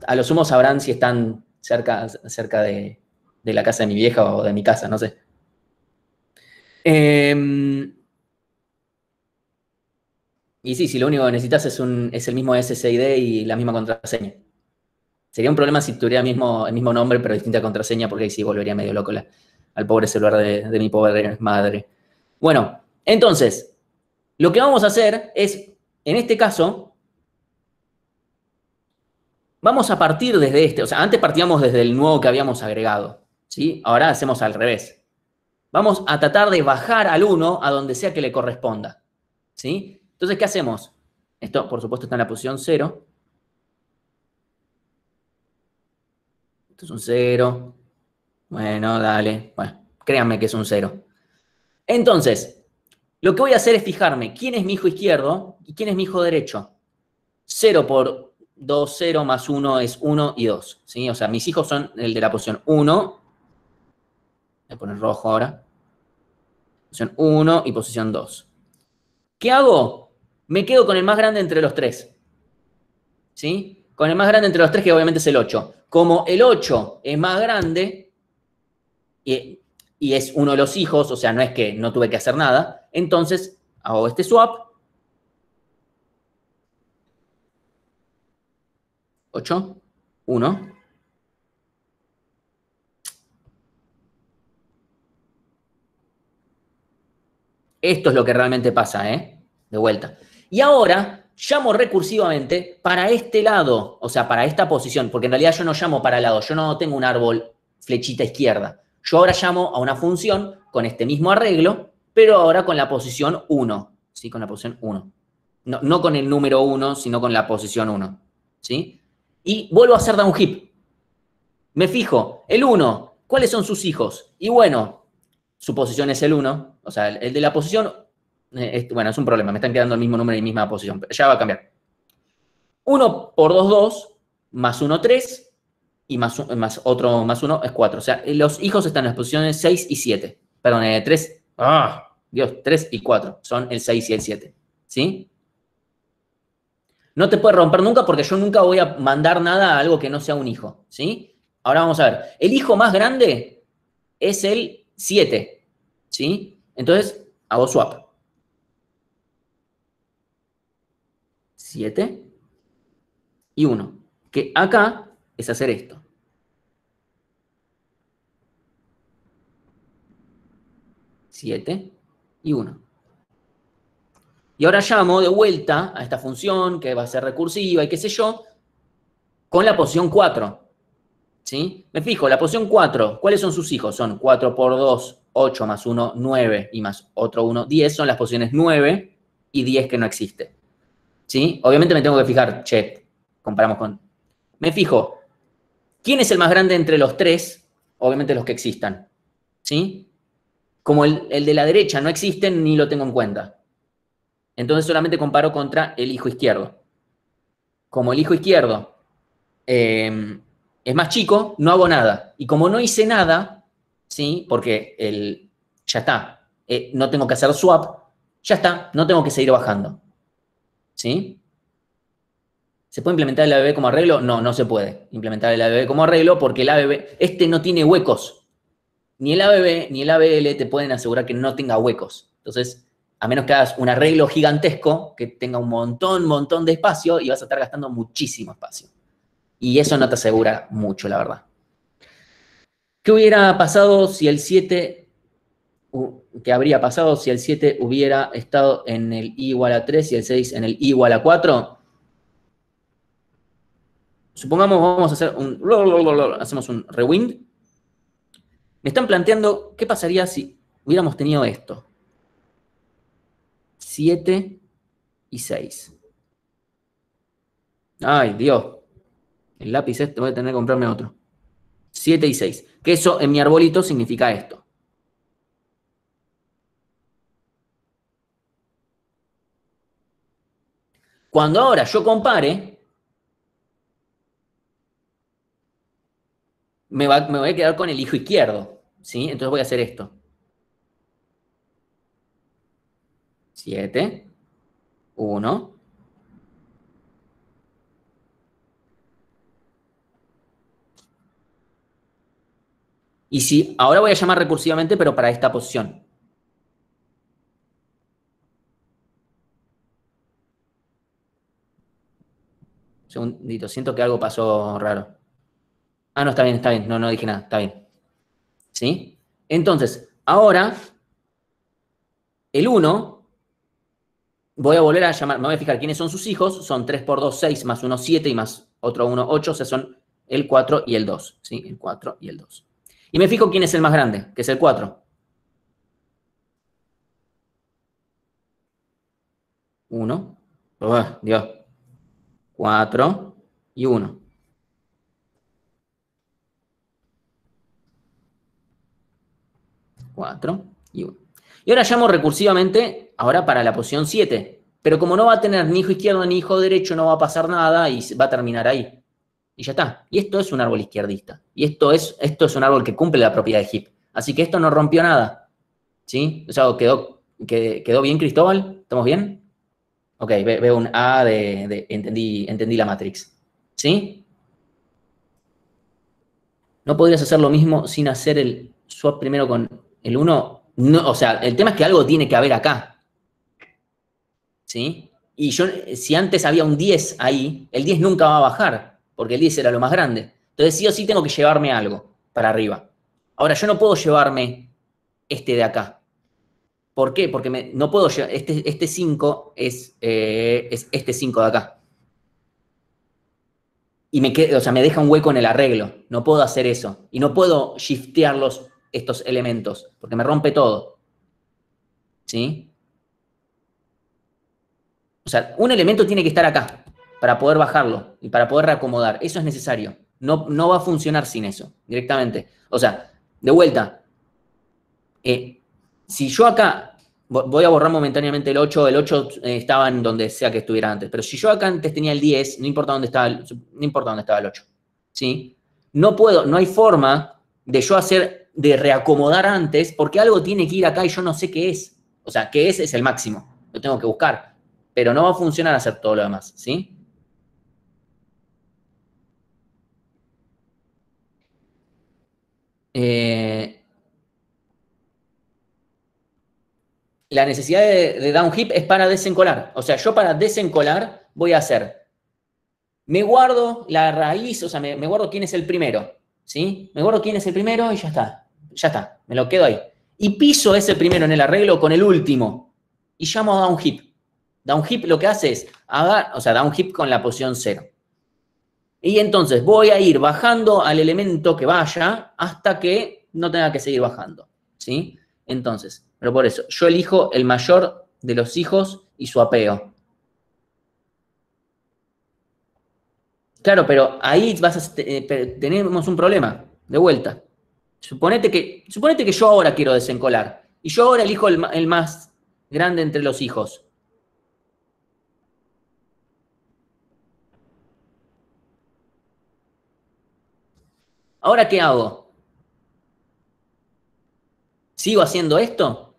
a lo sumo sabrán si están cerca de la casa de mi vieja o de mi casa, no sé. Y sí, si lo único que necesitas es el mismo SSID y la misma contraseña. Sería un problema si tuviera el mismo nombre, pero distinta contraseña, porque ahí sí volvería medio loco al pobre celular de mi pobre madre. Bueno, entonces, lo que vamos a hacer es, en este caso, vamos a partir desde este. O sea, antes partíamos desde el nuevo que habíamos agregado, ¿sí? Ahora hacemos al revés. Vamos a tratar de bajar al 1 a donde sea que le corresponda, ¿sí? Entonces, ¿qué hacemos? Esto, por supuesto, está en la posición 0. Esto es un 0. Bueno, dale. Bueno, créanme que es un 0. Entonces, lo que voy a hacer es fijarme quién es mi hijo izquierdo y quién es mi hijo derecho. 0 por 2, 0 más 1 es 1 y 2. ¿Sí? O sea, mis hijos son el de la posición 1. Voy a poner rojo ahora. Posición 1 y posición 2. ¿Qué hago? Me quedo con el más grande entre los tres. ¿Sí? Con el más grande entre los tres, que obviamente es el 8. Como el 8 es más grande y es uno de los hijos, o sea, no es que no tuve que hacer nada, entonces hago este swap. 8, 1. Esto es lo que realmente pasa, ¿eh? De vuelta. Y ahora llamo recursivamente para este lado, o sea, para esta posición, porque en realidad yo no llamo para el lado, yo no tengo un árbol flechita izquierda. Yo ahora llamo a una función con este mismo arreglo, pero ahora con la posición 1, ¿sí? Con la posición 1. No, no con el número 1, sino con la posición 1. ¿Sí? Y vuelvo a hacer downheap. Me fijo, el 1, ¿cuáles son sus hijos? Y bueno, su posición es el 1. O sea, el de la posición, bueno, es un problema. Me están quedando el mismo número y misma posición. Pero ya va a cambiar. 1 por 2, 2, más 1, 3, y más otro más 1 es 4. O sea, los hijos están en las posiciones 6 y 7. Perdón, 3. Dios, 3 y 4 son el 6 y el 7. ¿Sí? No te puede romper nunca porque yo nunca voy a mandar nada a algo que no sea un hijo. ¿Sí? Ahora vamos a ver. El hijo más grande es el 7. ¿Sí? Entonces, hago swap. 7 y 1. Que acá es hacer esto. 7 y 1. Y ahora llamo de vuelta a esta función que va a ser recursiva y qué sé yo, con la posición 4. ¿Sí? Me fijo, la posición 4, ¿cuáles son sus hijos? Son 4 por 2, 8 más 1, 9 y más otro 1, 10. Son las posiciones 9 y 10 que no existe. ¿Sí? Obviamente me tengo que fijar, che, comparamos con... Me fijo, ¿quién es el más grande entre los tres? Obviamente los que existan. ¿Sí? Como el de la derecha no existe, ni lo tengo en cuenta. Entonces solamente comparo contra el hijo izquierdo. Como el hijo izquierdo es más chico, no hago nada. Y como no hice nada, ¿sí? Porque ya está, no tengo que hacer swap, ya está, no tengo que seguir bajando. ¿Sí? ¿Se puede implementar el ABB como arreglo? No, no se puede implementar el ABB como arreglo porque el ABB, no tiene huecos. Ni el ABB ni el ABL te pueden asegurar que no tenga huecos. Entonces, a menos que hagas un arreglo gigantesco que tenga un montón de espacio y vas a estar gastando muchísimo espacio. Y eso no te asegura mucho, la verdad. ¿Qué hubiera pasado si el 7, qué habría pasado si el 7 hubiera estado en el i igual a 3 y el 6 en el i igual a 4? Supongamos vamos a hacer hacemos un rewind. Me están planteando qué pasaría si hubiéramos tenido esto. 7 y 6. Ay, Dios. El lápiz este voy a tener que comprarme otro. 7 y 6. Que eso en mi arbolito significa esto. Cuando ahora yo compare, me voy a quedar con el hijo izquierdo. ¿Sí? Entonces voy a hacer esto. 7, 1. Y si ahora voy a llamar recursivamente, pero para esta posición. Un segundito, siento que algo pasó raro. Ah, no, está bien, está bien. No, no dije nada, está bien. ¿Sí? Entonces, ahora, el 1, voy a volver a llamar, me voy a fijar quiénes son sus hijos. Son 3 por 2, 6, más 1, 7 y más otro 1, 8. O sea, son el 4 y el 2. ¿Sí? El 4 y el 2. Y me fijo quién es el más grande, que es el 4. 1. Dios. 4 y 1. 4 y 1. Y ahora llamo recursivamente ahora para la posición 7. Pero como no va a tener ni hijo izquierdo ni hijo derecho, no va a pasar nada y va a terminar ahí. Y ya está. Y esto es un árbol izquierdista. Y esto es un árbol que cumple la propiedad de Heap. Así que esto no rompió nada. ¿Sí? O sea, quedó bien, Cristóbal. ¿Estamos bien? Ok, veo un A entendí la Matrix. ¿Sí? ¿No podrías hacer lo mismo sin hacer el swap primero con el 1? No, o sea, el tema es que algo tiene que haber acá. ¿Sí? Y yo, si antes había un 10 ahí, el 10 nunca va a bajar, porque el 10 era lo más grande. Entonces sí o sí tengo que llevarme algo para arriba. Ahora, yo no puedo llevarme este de acá. ¿Por qué? Porque no puedo llevar, este 5 es este 5 de acá. Y o sea, me deja un hueco en el arreglo. No puedo hacer eso. Y no puedo shiftear estos elementos, porque me rompe todo. ¿Sí? sea, un elemento tiene que estar acá para poder bajarlo y para poder reacomodar. Eso es necesario. No, no va a funcionar sin eso, directamente. O sea, de vuelta, si yo acá, voy a borrar momentáneamente el 8 estaba en donde sea que estuviera antes, pero si yo acá antes tenía el 10, no importa dónde estaba no importa dónde estaba el 8, ¿sí? No puedo, no hay forma de yo de reacomodar antes, porque algo tiene que ir acá y yo no sé qué es. O sea, qué es el máximo, lo tengo que buscar, pero no va a funcionar hacer todo lo demás, ¿sí? Eh, la necesidad de down heap es para desencolar. O sea, yo para desencolar voy a hacer, me guardo la raíz, o sea, me guardo quién es el primero, ¿sí? Me guardo quién es el primero y ya está, me lo quedo ahí. Y piso ese primero en el arreglo con el último y llamo a down heap. Down heap lo que hace es, o sea, down heap con la posición 0. Y entonces voy a ir bajando al elemento que vaya hasta que no tenga que seguir bajando, ¿sí? Entonces, pero por eso, yo elijo el mayor de los hijos y su apeo. Claro, pero ahí tenemos un problema, de vuelta. Suponete que yo ahora quiero desencolar y yo ahora elijo el más grande entre los hijos. ¿Ahora qué hago? ¿Sigo haciendo esto?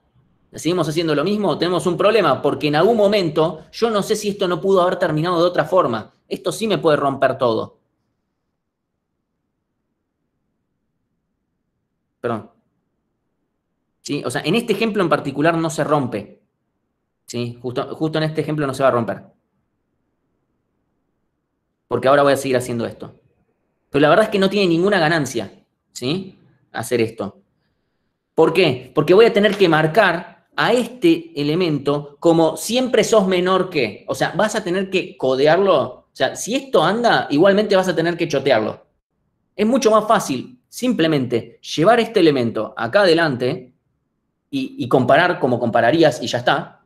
¿Seguimos haciendo lo mismo? Tenemos un problema porque en algún momento yo no sé si esto no pudo haber terminado de otra forma. Esto sí me puede romper todo. Perdón. ¿Sí? O sea, en este ejemplo en particular no se rompe. ¿Sí? Justo en este ejemplo no se va a romper. Porque ahora voy a seguir haciendo esto. Pero la verdad es que no tiene ninguna ganancia. ¿Sí? Hacer esto. ¿Por qué? Porque voy a tener que marcar a este elemento como siempre sos menor que. O sea, vas a tener que codearlo. O sea, si esto anda, igualmente vas a tener que chotearlo. Es mucho más fácil simplemente llevar este elemento acá adelante y comparar como compararías y ya está,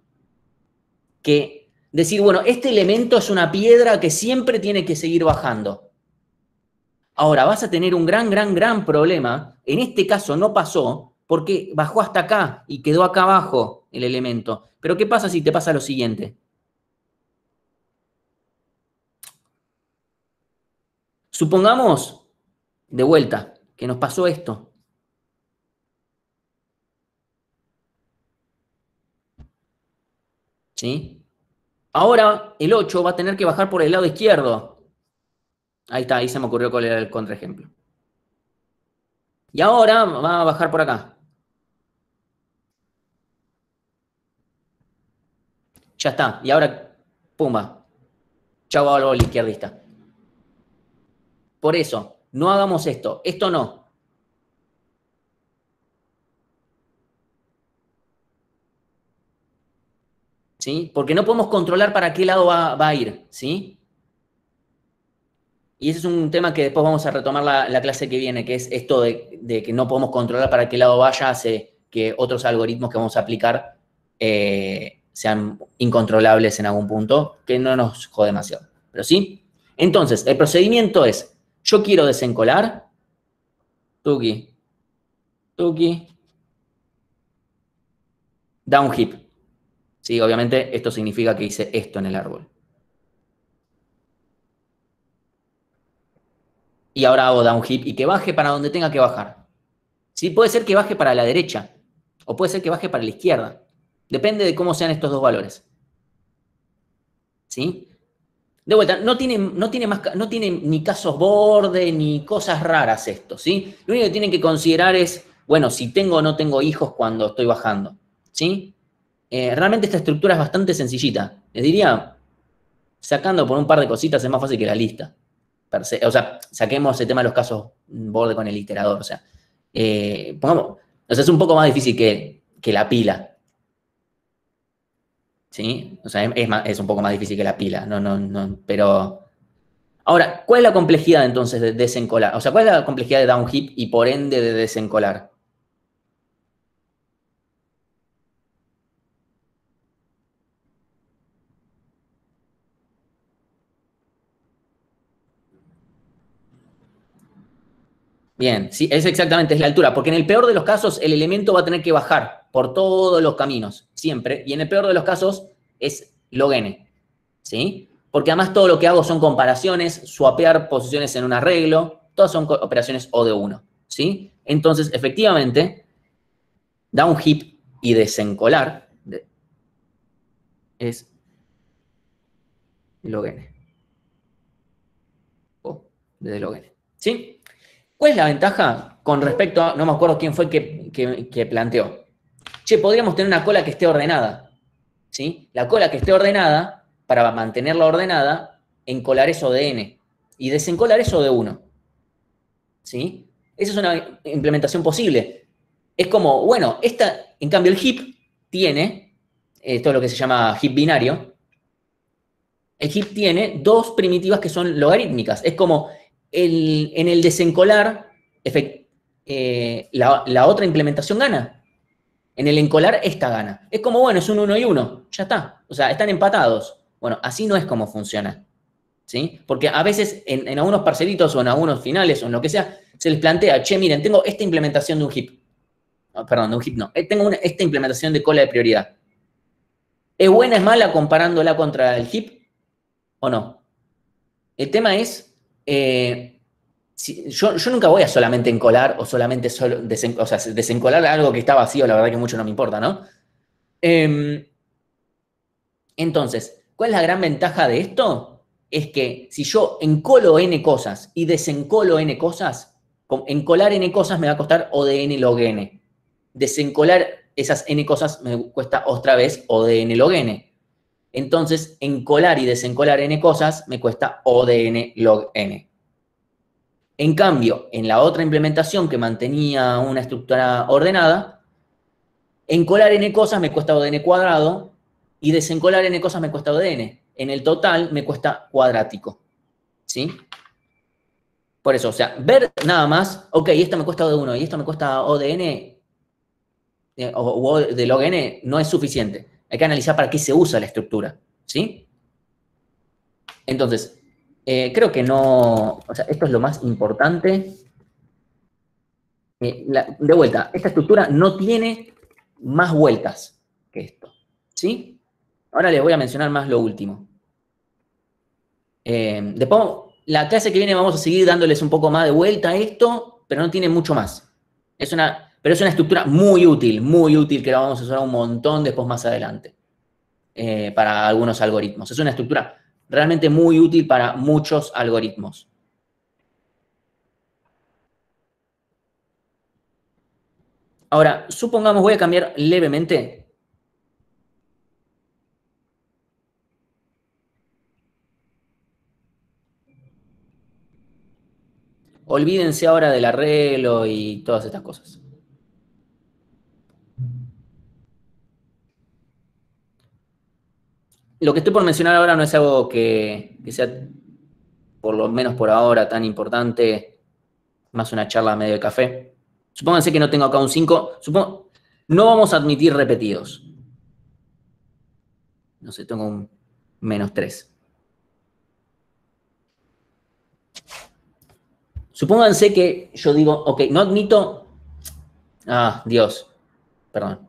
que decir, bueno, este elemento es una piedra que siempre tiene que seguir bajando. Ahora, vas a tener un gran problema. En este caso no pasó porque bajó hasta acá y quedó acá abajo el elemento. Pero ¿qué pasa si te pasa lo siguiente? Supongamos, de vuelta, que nos pasó esto. ¿Sí? Ahora el 8 va a tener que bajar por el lado izquierdo. Ahí está, ahí se me ocurrió cuál era el contraejemplo. Y ahora va a bajar por acá. Ya está. Y ahora, pumba. Chau árbol izquierdista. Por eso, no hagamos esto. Esto no. ¿Sí? Porque no podemos controlar para qué lado va a ir. ¿Sí? Y ese es un tema que después vamos a retomar la clase que viene, que es esto de que no podemos controlar para qué lado vaya, hace que otros algoritmos que vamos a aplicar sean incontrolables en algún punto, que no nos jode demasiado. Pero sí. Entonces, el procedimiento es, yo quiero desencolar, tuki, tuki, down heap. Sí, obviamente esto significa que hice esto en el árbol. Y ahora hago down heap y que baje para donde tenga que bajar. Sí, puede ser que baje para la derecha o puede ser que baje para la izquierda. Depende de cómo sean estos dos valores. ¿Sí? De vuelta, no tiene ni casos borde ni cosas raras esto, ¿sí? Lo único que tienen que considerar es, bueno, si tengo o no tengo hijos cuando estoy bajando, ¿sí? Realmente esta estructura es bastante sencillita. Les diría, sacando por un par de cositas es más fácil que la lista. O sea, saquemos el tema de los casos borde con el iterador. O sea, pongamos, o sea, es un poco más difícil que la pila. ¿Sí? O sea, es un poco más difícil que la pila. No, pero. Ahora, ¿cuál es la complejidad entonces de desencolar? O sea, ¿cuál es la complejidad de down heap y por ende de desencolar? Bien, sí, es exactamente, es la altura, porque en el peor de los casos el elemento va a tener que bajar por todos los caminos, siempre, y en el peor de los casos es log n, ¿sí? Porque además todo lo que hago son comparaciones, swapear posiciones en un arreglo, todas son operaciones O de 1, ¿sí? Entonces, efectivamente, da un heap y desencolar es log n, o de log n, ¿sí? ¿Cuál es la ventaja con respecto a, no me acuerdo quién fue que planteó? Che, podríamos tener una cola que esté ordenada, ¿sí? La cola que esté ordenada, para mantenerla ordenada, encolar eso de n y desencolar eso de 1, ¿sí? Esa es una implementación posible. Es como, bueno, en cambio el heap tiene, esto es lo que se llama heap binario, el heap tiene dos primitivas que son logarítmicas. Es como en el desencolar, la otra implementación gana. En el encolar, esta gana. Es como, bueno, es un 1 y 1. Ya está. O sea, están empatados. Bueno, así no es como funciona. ¿Sí? Porque a veces en algunos parcelitos o en algunos finales o en lo que sea, se les plantea, che, miren, tengo esta implementación de un heap. Oh, perdón, de un heap no. Tengo esta implementación de cola de prioridad. ¿Es buena, es mala comparándola contra el heap o no? El tema es, yo nunca voy a solamente encolar o solamente desencolar algo que está vacío, la verdad que mucho no me importa, ¿no? Entonces, ¿cuál es la gran ventaja de esto? Es que si yo encolo n cosas y desencolo n cosas, encolar n cosas me va a costar O de n log n. Desencolar esas n cosas me cuesta otra vez O de n log n. Entonces, encolar y desencolar n cosas me cuesta O de n log n. En cambio, en la otra implementación que mantenía una estructura ordenada, encolar n cosas me cuesta O de n cuadrado y desencolar n cosas me cuesta O de n. En el total me cuesta cuadrático. ¿Sí? Por eso, o sea, ver nada más, ok, esta me cuesta O de 1 y esta me cuesta O de n, o O de log n, no es suficiente. Hay que analizar para qué se usa la estructura. ¿Sí? Entonces, creo que no, o sea, esto es lo más importante. De vuelta, esta estructura no tiene más vueltas que esto. ¿Sí? Ahora les voy a mencionar más lo último. Después, la clase que viene vamos a seguir dándoles un poco más de vuelta a esto, pero no tiene mucho más. Pero es una estructura muy útil, que la vamos a usar un montón después más adelante, para algunos algoritmos. Es una estructura realmente muy útil para muchos algoritmos. Ahora, supongamos, voy a cambiar levemente. Olvídense ahora del arreglo y todas estas cosas. Lo que estoy por mencionar ahora no es algo que sea, por lo menos por ahora, tan importante, más una charla medio de café. Supónganse que no tengo acá un 5. No vamos a admitir repetidos. No sé, tengo un -3. Supónganse que yo digo, ok, no admito. Ah, Dios, perdón.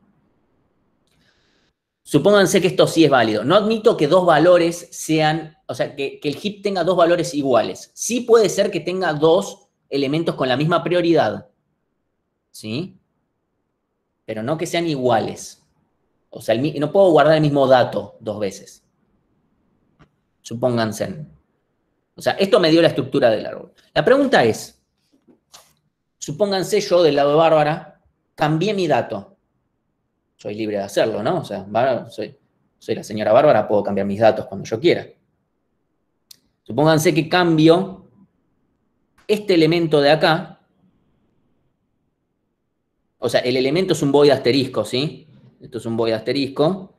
Supónganse que esto sí es válido. No admito que dos valores sean, o sea, que el heap tenga dos valores iguales. Sí puede ser que tenga dos elementos con la misma prioridad. ¿Sí? Pero no que sean iguales. O sea, no puedo guardar el mismo dato dos veces. Supónganse. O sea, esto me dio la estructura del árbol. La pregunta es, supónganse yo del lado de Bárbara, cambié mi dato. Soy libre de hacerlo, ¿no? O sea, soy la señora Bárbara, puedo cambiar mis datos cuando yo quiera. Supónganse que cambio este elemento de acá. O sea, el elemento es un void asterisco, ¿sí? Esto es un void asterisco.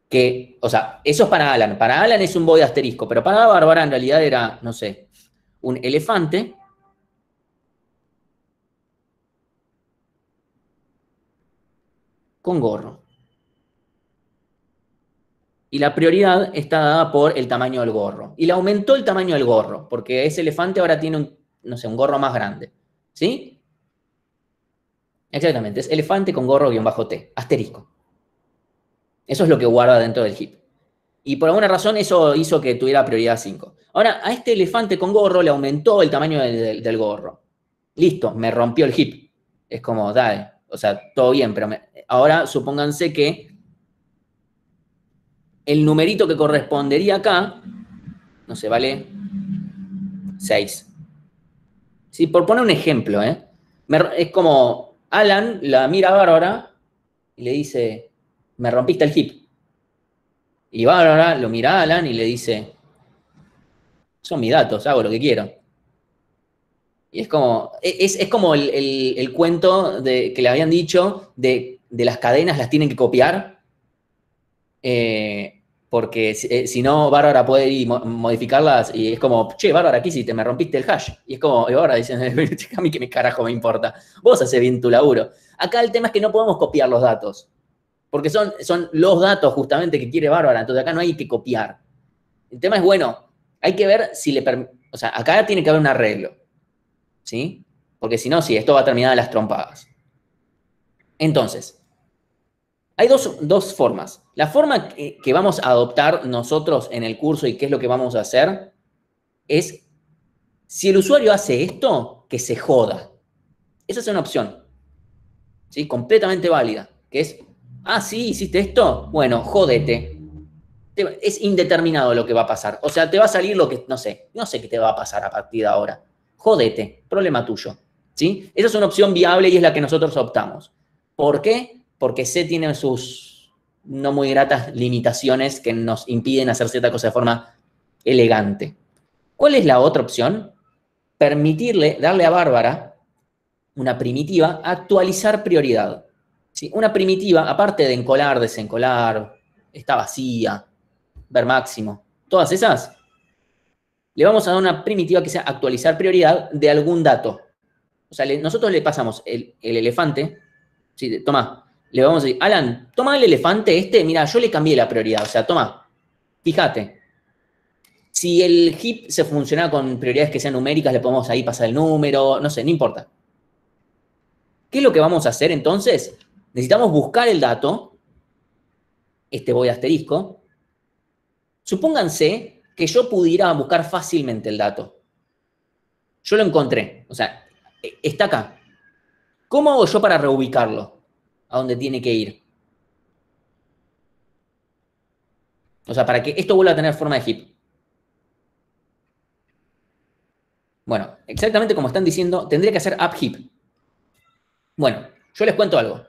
Que, o sea, eso es para Alan. Para Alan es un void asterisco, pero para Bárbara en realidad era, no sé, un elefante con gorro. Y la prioridad está dada por el tamaño del gorro. Y le aumentó el tamaño del gorro, porque ese elefante ahora tiene no sé, un gorro más grande. ¿Sí? Exactamente, es elefante con gorro-t, asterisco. Eso es lo que guarda dentro del heap. Y por alguna razón eso hizo que tuviera prioridad 5. Ahora, a este elefante con gorro le aumentó el tamaño del gorro. Listo, me rompió el heap. Es como, dale, o sea, todo bien, pero ahora supónganse que el numerito que correspondería acá, no sé, vale 6. Sí, por poner un ejemplo, ¿eh? Es como Alan la mira a Bárbara y le dice, me rompiste el heap. Y Bárbara lo mira a Alan y le dice, son mis datos, hago lo que quiero. Y es como el cuento que le habían dicho de las cadenas las tienen que copiar, porque si no, Bárbara puede ir y modificarlas y es como, che, Bárbara, ¿qué hiciste? Me rompiste el hash. Y es como, y Bárbara dice, a mí qué me carajo me importa, vos haces bien tu laburo. Acá el tema es que no podemos copiar los datos, porque son los datos justamente que quiere Bárbara, entonces acá no hay que copiar. El tema es, bueno, hay que ver si o sea, acá tiene que haber un arreglo, ¿sí? Porque si no, sí, esto va a terminar a las trompadas. Entonces, hay dos formas. La forma que vamos a adoptar nosotros en el curso y qué es lo que vamos a hacer es, si el usuario hace esto, que se joda. Esa es una opción, ¿sí? Completamente válida, que es, ah, sí, hiciste esto, bueno, jódete. Es indeterminado lo que va a pasar. O sea, te va a salir lo que, no sé qué te va a pasar a partir de ahora. Jódete, problema tuyo, ¿sí? Esa es una opción viable y es la que nosotros optamos. ¿Por qué? Porque C tiene sus no muy gratas limitaciones que nos impiden hacer cierta cosa de forma elegante. ¿Cuál es la otra opción? Permitirle, darle a Bárbara una primitiva, actualizar prioridad. ¿Sí? Una primitiva, aparte de encolar, desencolar, está vacía, ver máximo, todas esas, le vamos a dar una primitiva que sea actualizar prioridad de algún dato. O sea, nosotros le pasamos el elefante, ¿sí? Toma, le vamos a decir, Alan, toma el elefante este, mira, yo le cambié la prioridad, o sea, toma, fíjate. Si el heap se funciona con prioridades que sean numéricas, le podemos ahí pasar el número, no sé, no importa. ¿Qué es lo que vamos a hacer entonces? Necesitamos buscar el dato, este voy asterisco. Supónganse que yo pudiera buscar fácilmente el dato. Yo lo encontré, o sea, está acá. ¿Cómo hago yo para reubicarlo a donde tiene que ir? O sea, para que esto vuelva a tener forma de heap. Bueno, exactamente como están diciendo, tendría que hacer up heap. Bueno, yo les cuento algo.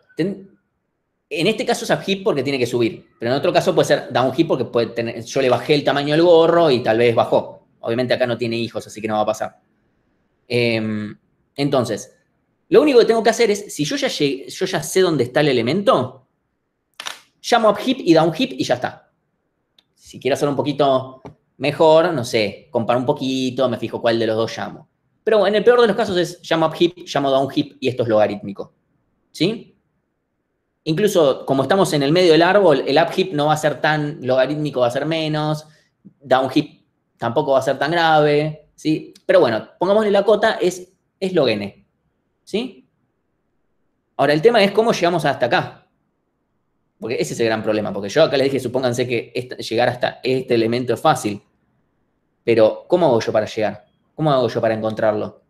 En este caso es up heap porque tiene que subir, pero en otro caso puede ser down heap porque yo le bajé el tamaño del gorro y tal vez bajó. Obviamente acá no tiene hijos, así que no va a pasar. Entonces, lo único que tengo que hacer es, si yo ya sé dónde está el elemento, llamo up heap y down heap y ya está. Si quiero hacer un poquito mejor, no sé, comparo un poquito, me fijo cuál de los dos llamo. Pero en el peor de los casos es llamo up heap, llamo down heap y esto es logarítmico. ¿Sí? Incluso como estamos en el medio del árbol, el up heap no va a ser tan logarítmico, va a ser menos. Down heap tampoco va a ser tan grave. ¿Sí? Pero bueno, pongámosle la cota, es log n. ¿Sí? Ahora, el tema es cómo llegamos hasta acá. Porque ese es el gran problema. Porque yo acá les dije, supónganse que llegar hasta este elemento es fácil. Pero, ¿cómo hago yo para llegar? ¿Cómo hago yo para encontrarlo?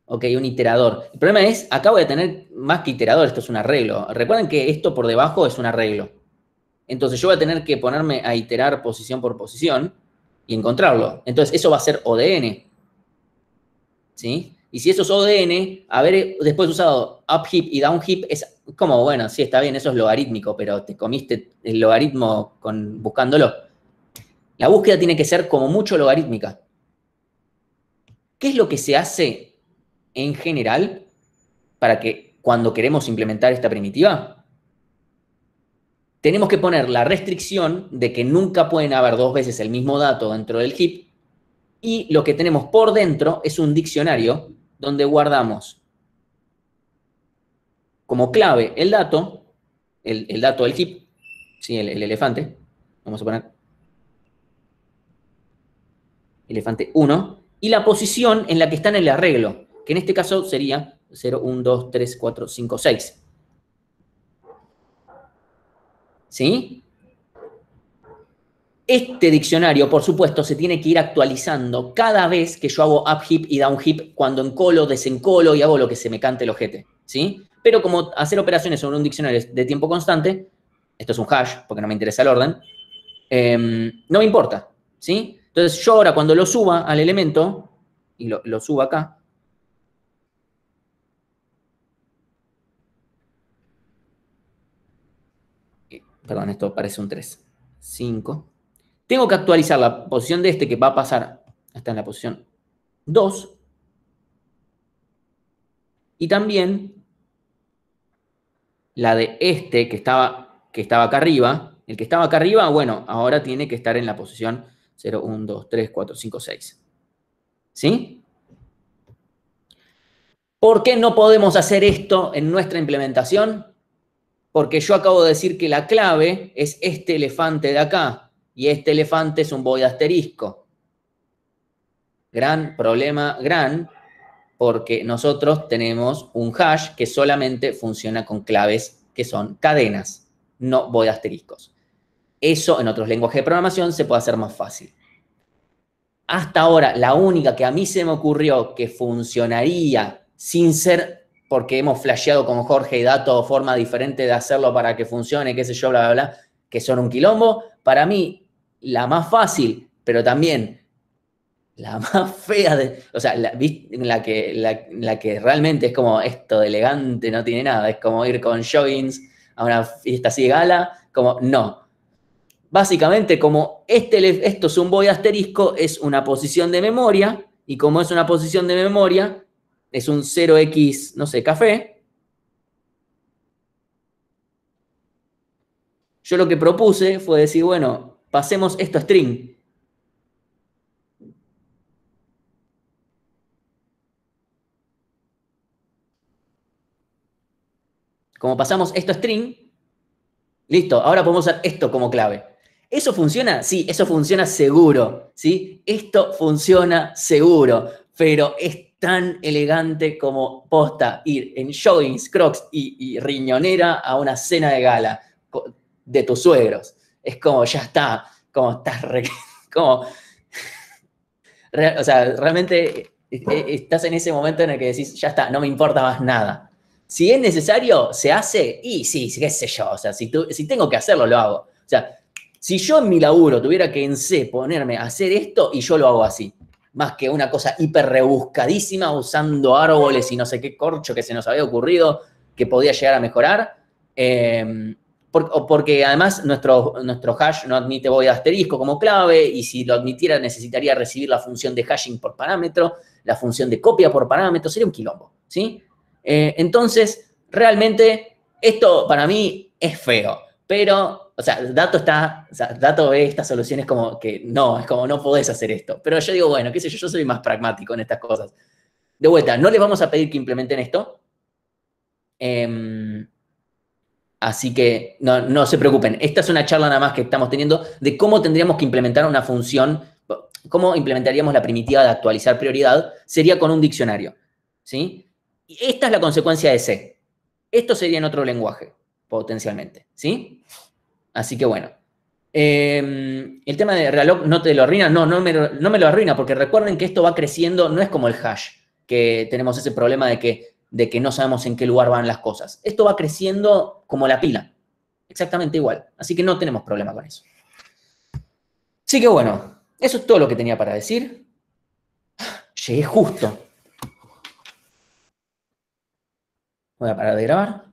Ok, un iterador. El problema es, acá voy a tener más que iterador, esto es un arreglo. Recuerden que esto por debajo es un arreglo. Entonces yo voy a tener que ponerme a iterar posición por posición y encontrarlo. Entonces eso va a ser ODN. ¿Sí? Y si eso es ODN, haber después usado up heap y down heap es como, bueno, sí, está bien, eso es logarítmico, pero te comiste el logaritmo buscándolo. La búsqueda tiene que ser como mucho logarítmica. ¿Qué es lo que se hace en general para que cuando queremos implementar esta primitiva? Tenemos que poner la restricción de que nunca pueden haber dos veces el mismo dato dentro del heap y lo que tenemos por dentro es un diccionario donde guardamos como clave el dato del heap, ¿sí? El elefante, vamos a poner elefante 1, y la posición en la que está en el arreglo, que en este caso sería 0, 1, 2, 3, 4, 5, 6. ¿Sí? Este diccionario, por supuesto, se tiene que ir actualizando cada vez que yo hago up heap y down heap, cuando encolo, desencolo y hago lo que se me cante el ojete, ¿sí? Pero como hacer operaciones sobre un diccionario de tiempo constante, esto es un hash, porque no me interesa el orden, no me importa, ¿sí? Entonces yo ahora cuando lo suba al elemento, y lo subo acá, perdón, esto parece un 3, 5, tengo que actualizar la posición de este que va a pasar, está en la posición 2, y también la de este que estaba acá arriba, el que estaba acá arriba, bueno, ahora tiene que estar en la posición 0, 1, 2, 3, 4, 5, 6. ¿Sí? ¿Por qué no podemos hacer esto en nuestra implementación? Porque yo acabo de decir que la clave es este elefante de acá, y este elefante es un void asterisco. Gran problema, porque nosotros tenemos un hash que solamente funciona con claves que son cadenas, no void asteriscos. Eso en otros lenguajes de programación se puede hacer más fácil. Hasta ahora, la única que a mí se me ocurrió que funcionaría sin ser porque hemos flasheado con Jorge y Dato forma diferente de hacerlo para que funcione, qué sé yo, bla, bla, bla, que son un quilombo. Para mí, la más fácil, pero también la más fea, o sea, la que realmente es como esto de elegante, no tiene nada, es como ir con joggings a una fiesta así de gala, como no. Básicamente, como esto es un void asterisco, es una posición de memoria, y como es una posición de memoria, es un 0x, no sé, café. Yo lo que propuse fue decir, bueno, pasemos esto a string. Como pasamos esto a string, listo, ahora podemos usar esto como clave. ¿Eso funciona? Sí, eso funciona seguro, ¿sí? Esto funciona seguro, pero es tan elegante como posta ir en joggings, crocs y riñonera a una cena de gala de tus suegros. Es como, ya está, como estás como, o sea, realmente estás en ese momento en el que decís, ya está, no me importa más nada. Si es necesario, se hace, y sí, qué sé yo, o sea, si tengo que hacerlo, lo hago. O sea, si yo en mi laburo tuviera que en C ponerme a hacer esto, y yo lo hago así, más que una cosa hiper rebuscadísima usando árboles y no sé qué corcho que se nos había ocurrido que podía llegar a mejorar, porque además nuestro hash no admite void asterisco como clave, y si lo admitiera necesitaría recibir la función de hashing por parámetro, la función de copia por parámetro, sería un quilombo, ¿sí? Entonces, realmente, esto para mí es feo, pero, o sea, Dato ve estas soluciones como que no, es como no podés hacer esto. Pero yo digo, bueno, qué sé yo, yo soy más pragmático en estas cosas. De vuelta, no les vamos a pedir que implementen esto. Así que no se preocupen. Esta es una charla nada más que estamos teniendo de cómo tendríamos que implementar una función, cómo implementaríamos la primitiva de actualizar prioridad, sería con un diccionario, ¿sí? Y esta es la consecuencia de C. Esto sería en otro lenguaje, potencialmente, ¿sí? Así que bueno. El tema de reloj no te lo arruina, no me lo arruina, porque recuerden que esto va creciendo, no es como el hash, que tenemos ese problema de que no sabemos en qué lugar van las cosas. Esto va creciendo como la pila, exactamente igual. Así que no tenemos problema con eso. Así que bueno, eso es todo lo que tenía para decir. Llegué justo. Voy a parar de grabar.